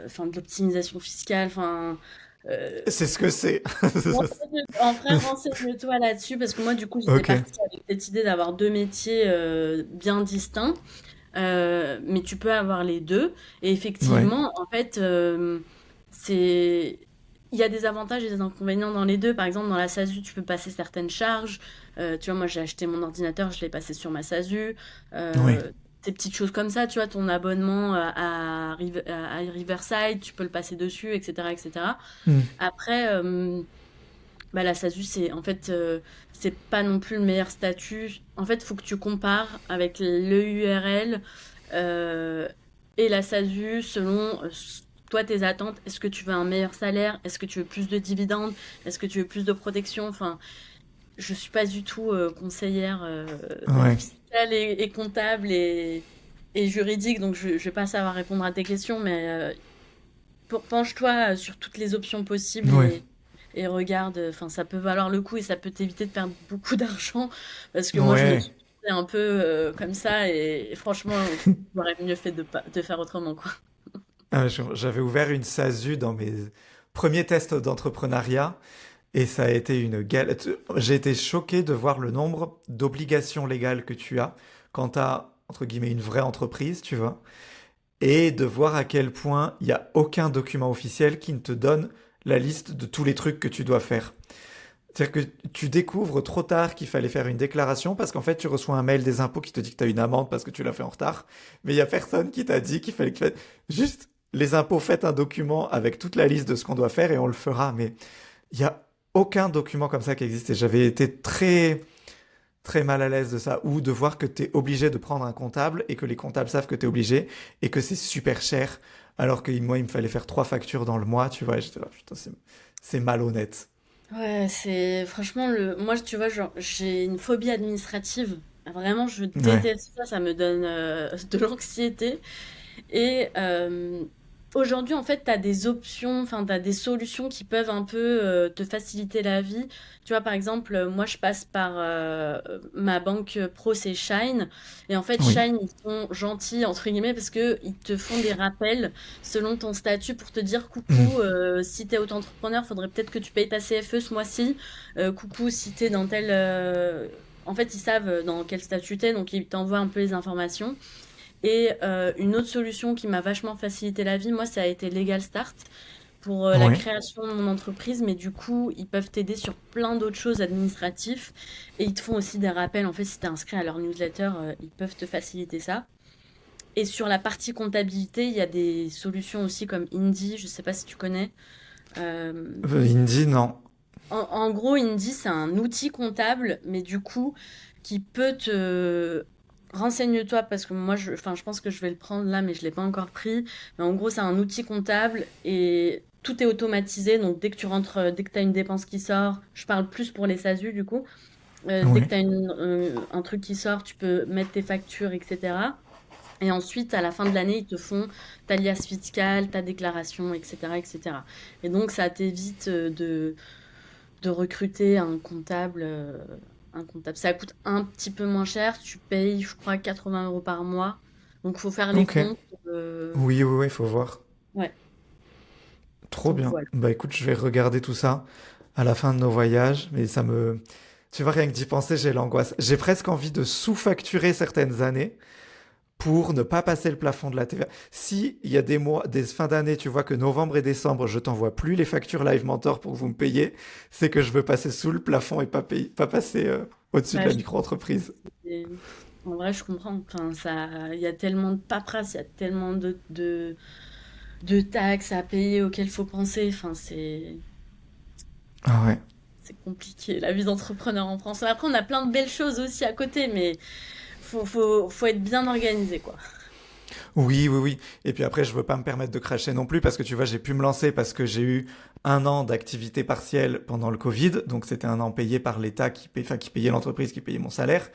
enfin, de l'optimisation fiscale, enfin, euh, c'est ce que c'est. en vrai, renseigne-toi là-dessus parce que moi, du coup, j'étais Ok, partie avec cette idée d'avoir deux métiers bien distincts, mais tu peux avoir les deux. Et ouais, effectivement, en fait, c'est... il y a des avantages et des inconvénients dans les deux. Par exemple, dans la SASU, tu peux passer certaines charges. Tu vois, moi, j'ai acheté mon ordinateur, je l'ai passé sur ma SASU. oui, Ces petites choses comme ça, tu vois, ton abonnement à Riverside, tu peux le passer dessus, etc., etc. hmm, Après, bah, la SASU, c'est pas non plus le meilleur statut. En fait, il faut que tu compares avec le URL euh, et la SASU selon toi tes attentes. Est-ce que tu veux un meilleur salaire? Est-ce que tu veux plus de dividendes? Est-ce que tu veux plus de protection? Enfin, je suis pas du tout conseillère ouais, fiscale et comptable et juridique, donc je vais pas savoir répondre à tes questions, mais penche-toi sur toutes les options possibles ouais, et regarde, enfin, ça peut valoir le coup et ça peut t'éviter de perdre beaucoup d'argent parce que moi, je me ouais. suis commencé un peu comme ça et franchement, j'aurais mieux fait de faire autrement, quoi. J'avais ouvert une SASU dans mes premiers tests d'entrepreneuriat et ça a été une galère. J'ai été choqué de voir le nombre d'obligations légales que tu as quand tu as, entre guillemets, une vraie entreprise, tu vois, et de voir à quel point il n'y a aucun document officiel qui ne te donne la liste de tous les trucs que tu dois faire. C'est-à-dire que tu découvres trop tard qu'il fallait faire une déclaration parce qu'en fait, tu reçois un mail des impôts qui te dit que tu as une amende parce que tu l'as fait en retard. Mais il n'y a personne qui t'a dit qu'il fallait que tu fasses. Juste, les impôts, faites un document avec toute la liste de ce qu'on doit faire et on le fera. Mais il n'y a aucun document comme ça qui existe. Et j'avais été très, très mal à l'aise de ça. Ou de voir que tu es obligé de prendre un comptable et que les comptables savent que tu es obligé et que c'est super cher. Alors que moi, il me fallait faire 3 factures dans le mois, tu vois. Et j'étais là, putain, c'est malhonnête. Ouais, c'est franchement moi tu vois genre j'ai une phobie administrative. Vraiment, je Ouais. déteste ça, ça me donne de l'anxiété. Et aujourd'hui, en fait, tu as des options, enfin, tu as des solutions qui peuvent un peu te faciliter la vie. Tu vois, par exemple, moi, je passe par ma banque pro, c'est Shine. Et en fait, Oui. Shine, ils sont gentils, entre guillemets, parce qu'ils te font des rappels selon ton statut pour te dire, Mm. coucou, si tu es auto-entrepreneur, faudrait peut-être que tu payes ta CFE ce mois-ci. Coucou, si tu es dans tel... En fait, ils savent dans quel statut tu es, donc ils t'envoient un peu les informations. Et une autre solution qui m'a vachement facilité la vie, moi, ça a été Legal Start pour la Oui. création de mon entreprise. Mais du coup, ils peuvent t'aider sur plein d'autres choses administratives. Et ils te font aussi des rappels. En fait, si tu es inscrit à leur newsletter, ils peuvent te faciliter ça. Et sur la partie comptabilité, il y a des solutions aussi comme Indy. Je sais pas si tu connais. Euh, Indie, non. en gros, Indy, c'est un outil comptable, mais du coup, qui peut te... Renseigne-toi parce que moi, enfin, je pense que je vais le prendre là, mais je ne l'ai pas encore pris. Mais en gros, c'est un outil comptable et tout est automatisé. Donc, dès que tu rentres, dès que tu as une dépense qui sort, je parle plus pour les SASU du coup. Dès que Oui. tu as un truc qui sort, tu peux mettre tes factures, etc. Et ensuite, à la fin de l'année, ils te font ta liasse fiscale, ta déclaration, etc., etc. Et cetera. Et donc, ça t'évite de recruter un comptable. Ça coûte un petit peu moins cher. Tu payes, je crois, 80 € par mois. Donc, faut faire les Ok. comptes. Oui, oui, oui, faut voir. Ouais. Trop Donc, bien. voilà. Bah écoute, je vais regarder tout ça à la fin de nos voyages, mais ça me... Tu vois, rien que d'y penser, j'ai l'angoisse. J'ai presque envie de sous-facturer certaines années pour ne pas passer le plafond de la TVA. Si il y a des mois, des fins d'année, tu vois que novembre et décembre, je t'envoie plus les factures Live Mentor pour que vous me payiez, c'est que je veux passer sous le plafond et pas payer, pas passer au-dessus de Ouais, la micro-entreprise. et- en vrai, je comprends. Enfin, il y a tellement de paperasse, il y a tellement de taxes à payer auxquelles il faut penser. Enfin, Ah ouais. c'est compliqué, la vie d'entrepreneur en France. Après, on a plein de belles choses aussi à côté, mais faut être bien organisé, quoi. Oui, oui, oui. Et puis après, je veux pas me permettre de cracher non plus parce que tu vois, j'ai pu me lancer parce que j'ai eu un an d'activité partielle pendant le Covid. Donc c'était un an payé par l'État enfin, qui payait l'entreprise, qui payait mon salaire.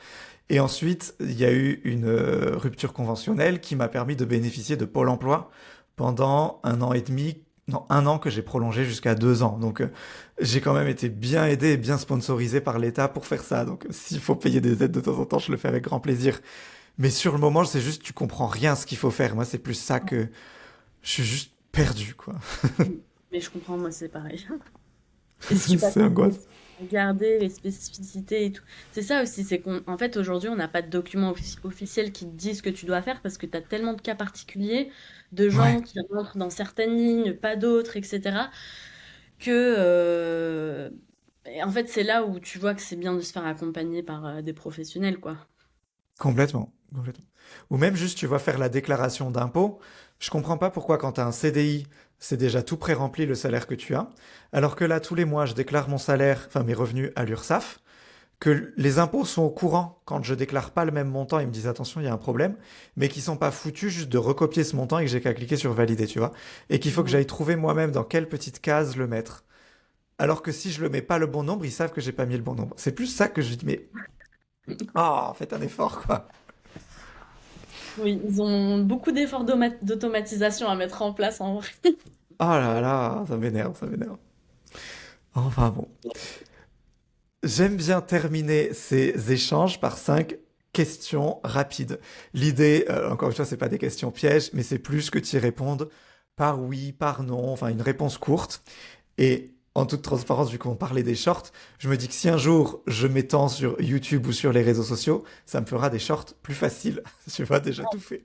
Et ensuite, il y a eu une rupture conventionnelle qui m'a permis de bénéficier de Pôle emploi pendant un an et demi, non, un an que j'ai prolongé jusqu'à 2 ans. Donc j'ai quand même été bien aidé et bien sponsorisé par l'État pour faire ça. Donc s'il faut payer des aides de temps en temps, je le fais avec grand plaisir. Mais sur le moment, c'est juste, tu comprends rien à ce qu'il faut faire. Moi, c'est plus ça que je suis juste perdu, quoi. Mais je comprends, moi, c'est pareil. Et si tu passes C'est angoisse. regarder les spécificités et tout. C'est ça aussi, c'est qu'en fait aujourd'hui on n'a pas de documents officiels qui te disent ce que tu dois faire parce que tu as tellement de cas particuliers de Ouais, gens qui rentrent dans certaines lignes, pas d'autres, etc. que et en fait c'est là où tu vois que c'est bien de se faire accompagner par des professionnels quoi. complètement, complètement. Ou même juste, tu vas faire la déclaration d'impôt. Je comprends pas pourquoi quand tu as un CDI, c'est déjà tout pré-rempli le salaire que tu as, alors que là, tous les mois, je déclare mon salaire, enfin mes revenus à l'URSSAF, que les impôts sont au courant quand je déclare pas le même montant, ils me disent attention, il y a un problème, mais qui sont pas foutus juste de recopier ce montant et que j'ai qu'à cliquer sur valider, tu vois. Et qu'il faut que Ouais. j'aille trouver moi-même dans quelle petite case le mettre. Alors que si je le mets pas le bon nombre, ils savent que j'ai pas mis le bon nombre. C'est plus ça que je dis, mais faites un effort, quoi. Oui, ils ont beaucoup d'efforts d'automatisation à mettre en place en vrai. Oh là là, ça m'énerve, ça m'énerve. Enfin bon. J'aime bien terminer ces échanges par 5. questions rapides. L'idée, encore une fois, c'est pas des questions pièges, mais c'est plus que tu y répondes par oui, par non, enfin une réponse courte. Et en toute transparence, vu qu'on parlait des shorts, je me dis que si un jour je m'étends sur YouTube ou sur les réseaux sociaux, ça me fera des shorts plus faciles. Tu vois, déjà tout fait.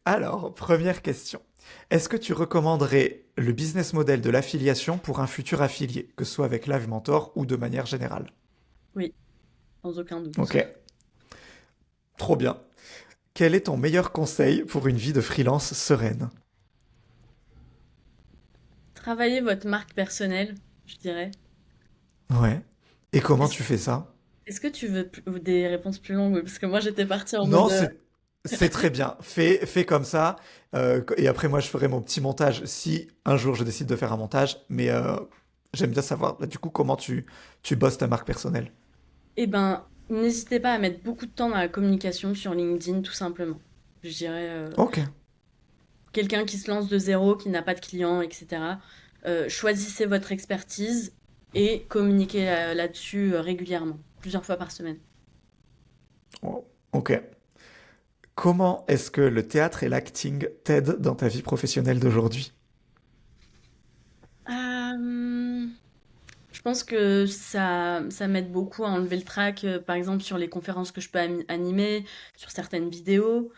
Alors, première question. Est-ce que tu recommanderais le business model de l'affiliation pour un futur affilié, que ce soit avec Live Mentor ou de manière générale? Oui, sans aucun Ok, doute. trop bien. Quel est ton meilleur conseil pour une vie de freelance sereine? Travaillez votre marque personnelle, je dirais. Ouais. Et comment Est-ce tu fais ça? est-ce que tu veux des réponses plus longues? Parce que moi, j'étais partie en Non, mode... c'est très bien. Fais comme ça. Et après, moi, je ferai mon petit montage si un jour je décide de faire un montage. Mais j'aime bien savoir, bah, du coup, comment tu bosses ta marque personnelle. Eh ben, n'hésitez pas à mettre beaucoup de temps dans la communication sur LinkedIn, tout simplement. Je dirais, Ok. quelqu'un qui se lance de zéro, qui n'a pas de clients, etc. Choisissez votre expertise et communiquez là-dessus régulièrement, plusieurs fois par semaine. Oh, ok. Comment est-ce que le théâtre et l'acting t'aident dans ta vie professionnelle d'aujourd'hui? Euh, je pense que ça m'aide beaucoup à enlever le trac, par exemple sur les conférences que je peux animer, sur certaines vidéos.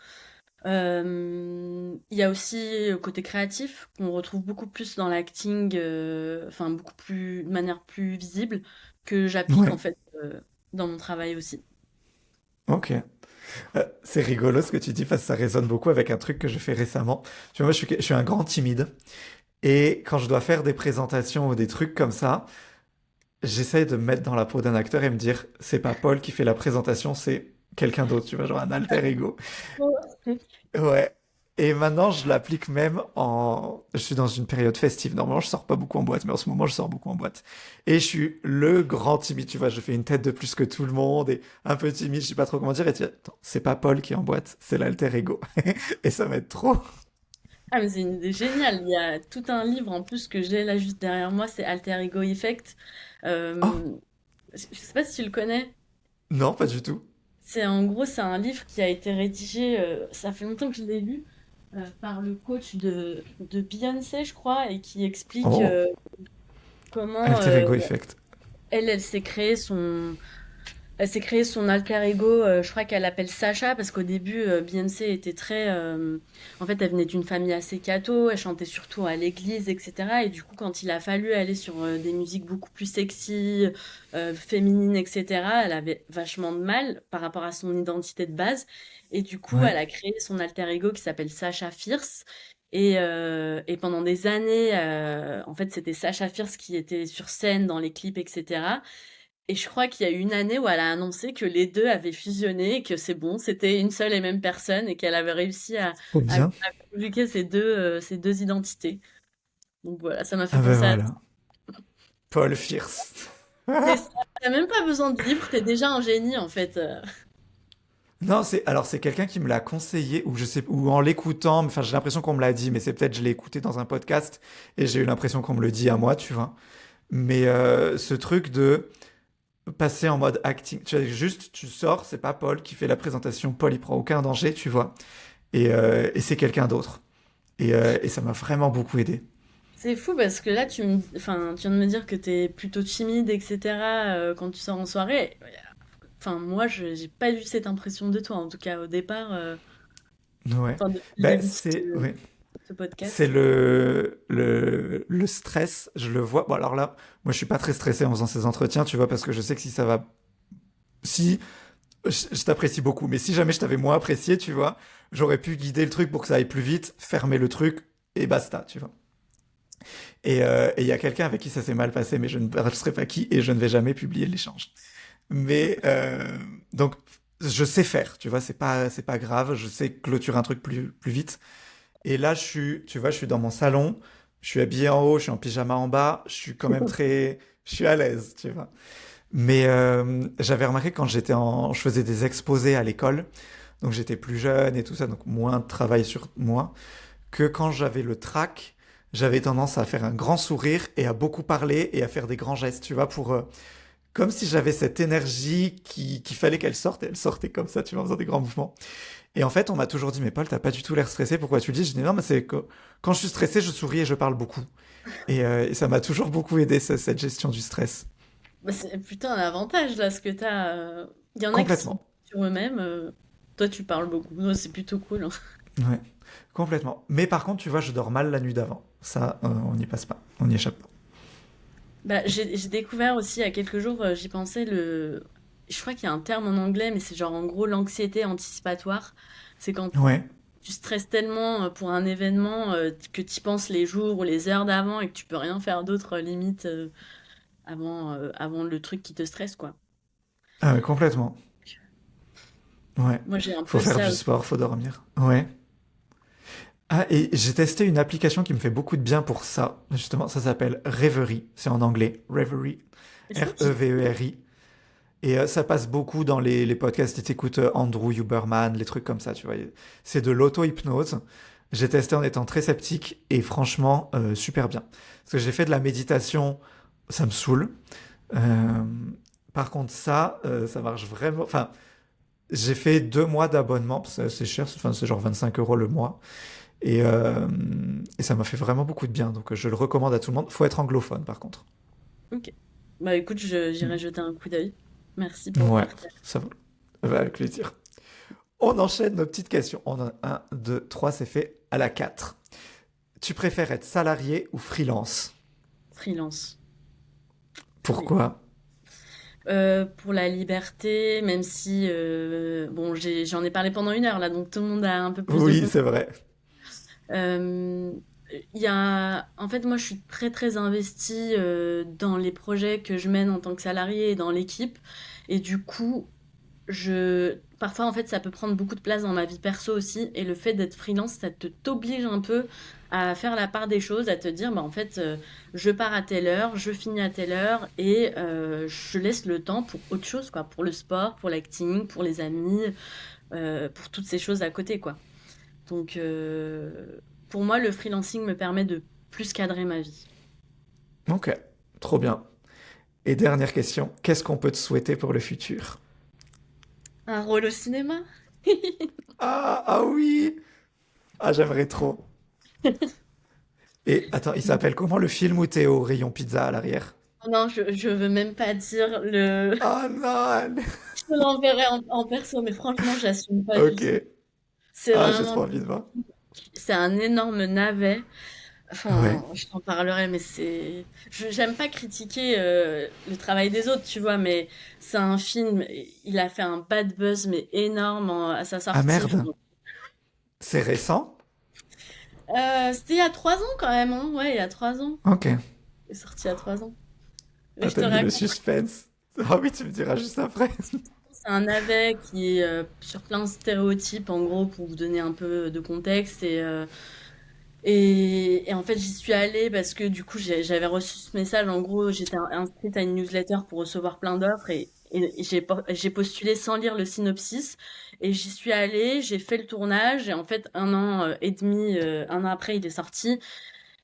Il y a aussi le côté créatif qu'on retrouve beaucoup plus dans l'acting, enfin beaucoup plus de manière plus visible que j'applique en Ouais. fait, dans mon travail aussi. Ok. C'est rigolo ce que tu dis parce que ça résonne beaucoup avec un truc que je fais récemment. Tu vois, moi, je suis un grand timide. Et quand je dois faire des présentations ou des trucs comme ça, j'essaye de me mettre dans la peau d'un acteur et me dire, c'est pas Paul qui fait la présentation, c'est quelqu'un d'autre, tu vois, genre un alter ego. Ouais. Et maintenant, je l'applique même en... Je suis dans une période festive. Normalement, je sors pas beaucoup en boîte, mais en ce moment, je sors beaucoup en boîte. Et je suis le grand timide, tu vois. Je fais une tête de plus que tout le monde et un peu timide, je sais pas trop comment dire. Et tu dis, attends, c'est pas Paul qui est en boîte, c'est l'alter ego. Et ça m'aide trop. Ah mais c'est une idée géniale, il y a tout un livre en plus que j'ai là juste derrière moi, c'est Alter Ego Effect. Oh, Hem, je sais pas si tu le connais? non, pas du tout. C'est en gros, c'est un livre qui a été rédigé, ça fait longtemps que je l'ai lu, par le coach de Beyoncé, je crois, et qui explique Oh, comment alter ego effect. elle s'est créé son alter ego. Je crois qu'elle l'appelle Sacha parce qu'au début, Beyoncé était très. En fait, elle venait d'une famille assez catho, elle chantait surtout à l'église, etc. Et du coup, quand il a fallu aller sur des musiques beaucoup plus sexy, féminines, etc., elle avait vachement de mal par rapport à son identité de base. Et du coup, Ouais, elle a créé son alter ego qui s'appelle Sacha Fierce. Et pendant des années, en fait, c'était Sacha Fierce qui était sur scène dans les clips, etc. Et je crois qu'il y a eu une année où elle a annoncé que les 2 avaient fusionné et que c'est bon, c'était une seule et même personne et qu'elle avait réussi trop à bien. conjuguer ces 2 identités. Donc voilà, ça m'a fait Ah ben penser à voilà. Paul Fierce. c'est ça. Tu même pas besoin de livre, t'es déjà un génie en fait. Non, c'est quelqu'un qui me l'a conseillé ou je sais ou en l'écoutant, enfin j'ai l'impression qu'on me l'a dit, mais c'est peut-être je l'ai écouté dans un podcast et j'ai eu l'impression qu'on me le dit à moi, tu vois. Mais ce truc de passer en mode acting, tu vois, juste tu sors, c'est pas Paul qui fait la présentation, Paul il prend aucun danger, tu vois, et c'est quelqu'un d'autre. Et ça m'a vraiment beaucoup aidé. C'est fou parce que là enfin, tu viens de me dire que t'es plutôt timide etc., quand tu sors en soirée. Enfin moi je j'ai pas eu cette impression de toi en tout cas au départ, Ouais. enfin depuis le Ben début de c'est ouais. ce C'est podcast. le stress, je le vois. Bon, alors là, moi, je suis pas très stressé en faisant ces entretiens, tu vois, parce que je sais que si ça va. Si. Je t'apprécie beaucoup, mais si jamais je t'avais moins apprécié, tu vois, j'aurais pu guider le truc pour que ça aille plus vite, fermer le truc, et basta, tu vois. Et il y a quelqu'un avec qui ça s'est mal passé, mais je ne serai pas qui, et je ne vais jamais publier l'échange. Mais. Donc, je sais faire, tu vois, c'est pas grave, je sais clôturer un truc plus vite. Et là, tu vois, je suis dans mon salon, je suis habillé en haut, je suis en pyjama en bas, je suis quand même je suis à l'aise, tu vois. Mais j'avais remarqué quand je faisais des exposés à l'école, donc j'étais plus jeune et tout ça, donc moins de travail sur moi, que quand j'avais le trac, j'avais tendance à faire un grand sourire et à beaucoup parler et à faire des grands gestes, tu vois, pour Comme si j'avais cette énergie qu'il fallait qu'elle sorte, et elle sortait comme ça, tu vois, en faisant des grands mouvements. Et en fait, on m'a toujours dit, mais Paul, t'as pas du tout l'air stressé, pourquoi tu le dis? Je dis, non, mais c'est que quand je suis stressé, je souris et je parle beaucoup. Et ça m'a toujours beaucoup aidé, cette gestion du stress. Bah, c'est plutôt un avantage là, ce que t'as. Il y en a qui sont Complètement. sur eux-mêmes. Toi, tu parles beaucoup. Non, c'est plutôt cool, hein. Ouais, complètement. Mais par contre, tu vois, je dors mal la nuit d'avant. Ça, on n'y passe pas, on n'y échappe pas. Bah, j'ai découvert aussi il y a quelques jours, j'y pensais, je crois qu'il y a un terme en anglais, mais c'est genre en gros l'anxiété anticipatoire. C'est quand Ouais, tu stresses tellement pour un événement que tu y penses les jours ou les heures d'avant et que tu peux rien faire d'autre limite avant le truc qui te stresse, quoi. ah, ouais, complètement. Ouais. Moi, j'ai un Faut peu faire ça du aussi. sport, faut dormir. Ouais. Ah, et j'ai testé une application qui me fait beaucoup de bien pour ça. Justement, ça s'appelle Reverie. C'est en anglais. Reverie. Je crois que Reveri. Et ça passe beaucoup dans les podcasts. Si t'écoutes Andrew Huberman, les trucs comme ça, tu vois. C'est de l'auto-hypnose. J'ai testé en étant très sceptique et franchement, super bien. Parce que j'ai fait de la méditation, ça me saoule. Euh, Par contre, ça marche vraiment. Enfin, j'ai fait 2 mois d'abonnement, parce que c'est cher, enfin, c'est genre 25 € le mois. Et ça m'a fait vraiment beaucoup de bien. Donc, je le recommande à tout le monde. Faut être anglophone, par contre. ok. Bah écoute, j'irai jeter un coup d'œil. Merci pour le Ouais, partage. ça va avec plaisir. On enchaîne nos petites questions. On a un, 2, 3, c'est fait à la 4. Tu préfères être salarié ou freelance? Freelance. Oui. Pourquoi? Pour la liberté, même si bon, j'en ai parlé pendant 1 heure là, donc tout le monde a un peu plus de Oui, contexte. c'est vrai. Euh, en fait, moi, je suis très très investie dans les projets que je mène en tant que salariée et dans l'équipe, et du coup, parfois, en fait, ça peut prendre beaucoup de place dans ma vie perso aussi. Et le fait d'être freelance, t'oblige un peu à faire la part des choses, à te dire, bah, en fait, je pars à telle heure, je finis à telle heure, et je laisse le temps pour autre chose, quoi, pour le sport, pour l'acting, pour les amis, pour toutes ces choses à côté, quoi. Donc, pour moi, le freelancing me permet de plus cadrer ma vie. Ok, trop bien. Et dernière question, qu'est-ce qu'on peut te souhaiter pour le futur? Un rôle au cinéma? Ah, ah oui! Ah, j'aimerais trop. Et attends, il s'appelle comment le film où t'es au rayon pizza à l'arrière? Non, je veux même pas dire le. Ah non! Je te l'enverrai en perso, mais franchement, j'assume pas du Ok. tout. C'est Ah, j'ai vraiment, trop envie de voir. c'est un énorme navet. Ouais. Enfin, je t'en parlerai, mais j'aime pas critiquer le travail des autres, tu vois, mais c'est un film, il a fait un bad buzz, mais énorme à sa Ah sortie. merde, c'est récent? C'était il y a 3 ans quand même, hein. Ouais, il y a 3 ans. Ok. Il est sorti il y a 3 ans. Mais Ah, je te t'aimes bien le raconte, suspense. Ah oui, tu me diras juste après. c'est un navet qui est sur plein de stéréotypes, en gros, pour vous donner un peu de contexte. Et en fait, j'y suis allée parce que du coup, j'avais reçu ce message. En gros, j'étais inscrite à une newsletter pour recevoir plein d'offres et j'ai postulé sans lire le synopsis. Et j'y suis allée, j'ai fait le tournage. Et en fait, 1 an et demi, 1 an après, il est sorti.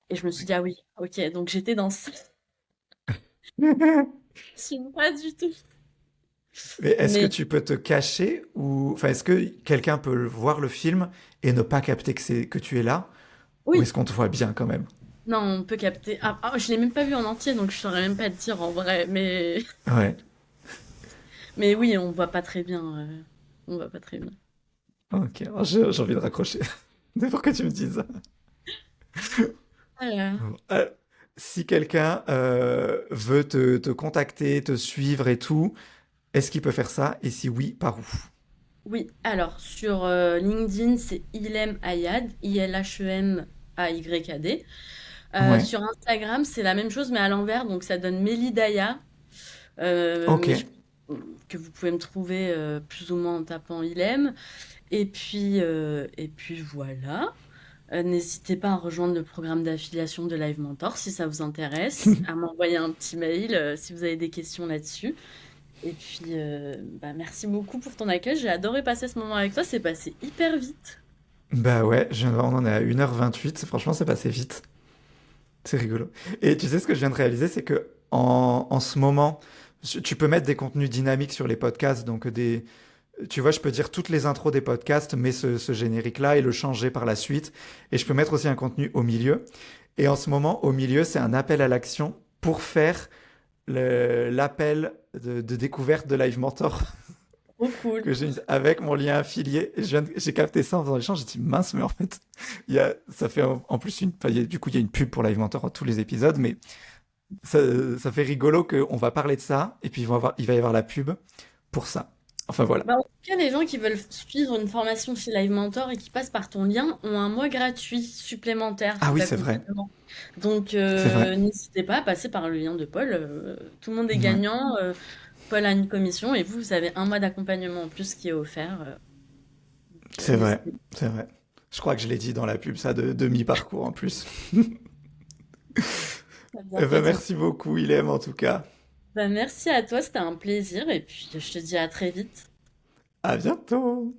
Et je me suis dit, ah oui, ok. Donc j'étais dans ça. Je suis pas du tout. Mais est-ce que Mais tu peux te cacher ou enfin est-ce que quelqu'un peut voir le film et ne pas capter que tu es là ou oui, est-ce qu'on te voit bien quand même? non, on peut capter. Je l'ai même pas vu en entier, donc je saurais même pas te dire en vrai. Ouais. Mais oui, on voit pas très bien. On voit pas très bien. Ok. Oh, j'ai envie de raccrocher. C'est pour que tu me dises. Voilà. Euh, Si quelqu'un veut te contacter, te suivre et tout, est-ce qu'il peut faire ça? Et si oui, par où? Oui, alors sur LinkedIn, c'est Ilem Ayad, Ilhemayad. Ouais. Sur Instagram, c'est la même chose, mais à l'envers, donc ça donne Melidaya, Ok. que vous pouvez me trouver plus ou moins en tapant Ilem. Et puis voilà. N'hésitez pas à rejoindre le programme d'affiliation de Live Mentor si ça vous intéresse, à m'envoyer un petit mail si vous avez des questions là-dessus. Et puis, bah, merci beaucoup pour ton accueil. J'ai adoré passer ce moment avec toi. C'est passé hyper vite. Bah ouais, on en est à 1h28. Franchement, c'est passé vite. C'est rigolo. Et tu sais ce que je viens de réaliser, c'est que en ce moment, Tu peux mettre des contenus dynamiques sur les podcasts, donc tu vois, je peux dire toutes les intros des podcasts, mais ce générique-là et le changer par la suite. Et je peux mettre aussi un contenu au milieu. Et en ce moment, au milieu, c'est un appel à l'action pour faire l'appel de découverte de Live Mentor Trop cool. que j'ai avec mon lien affilié. Et j'ai capté ça en faisant l'échange. J'ai dit mince, mais en fait, ça fait en plus du coup, il y a une pub pour Live Mentor en tous les épisodes, mais ça fait rigolo qu'on va parler de ça et puis il va y avoir la pub pour ça. Enfin voilà. Bah, en tout cas, les gens qui veulent suivre une formation chez Live Mentor et qui passent par ton lien ont un mois gratuit supplémentaire Ah oui, c'est vrai. d'accompagnement. Donc, C'est vrai. n'hésitez pas à passer par le lien de Paul. Tout le monde est Ouais. gagnant. Paul a une commission et vous avez un mois d'accompagnement en plus qui est offert. C'est vrai. N'hésitez C'est vrai. Je crois que je l'ai dit dans la pub, ça, de demi-parcours en plus. pas, bien Eh ben, fait ton- merci beaucoup, Ilem, en tout cas. Bah, merci à toi, c'était un plaisir et puis je te dis à très vite. À bientôt.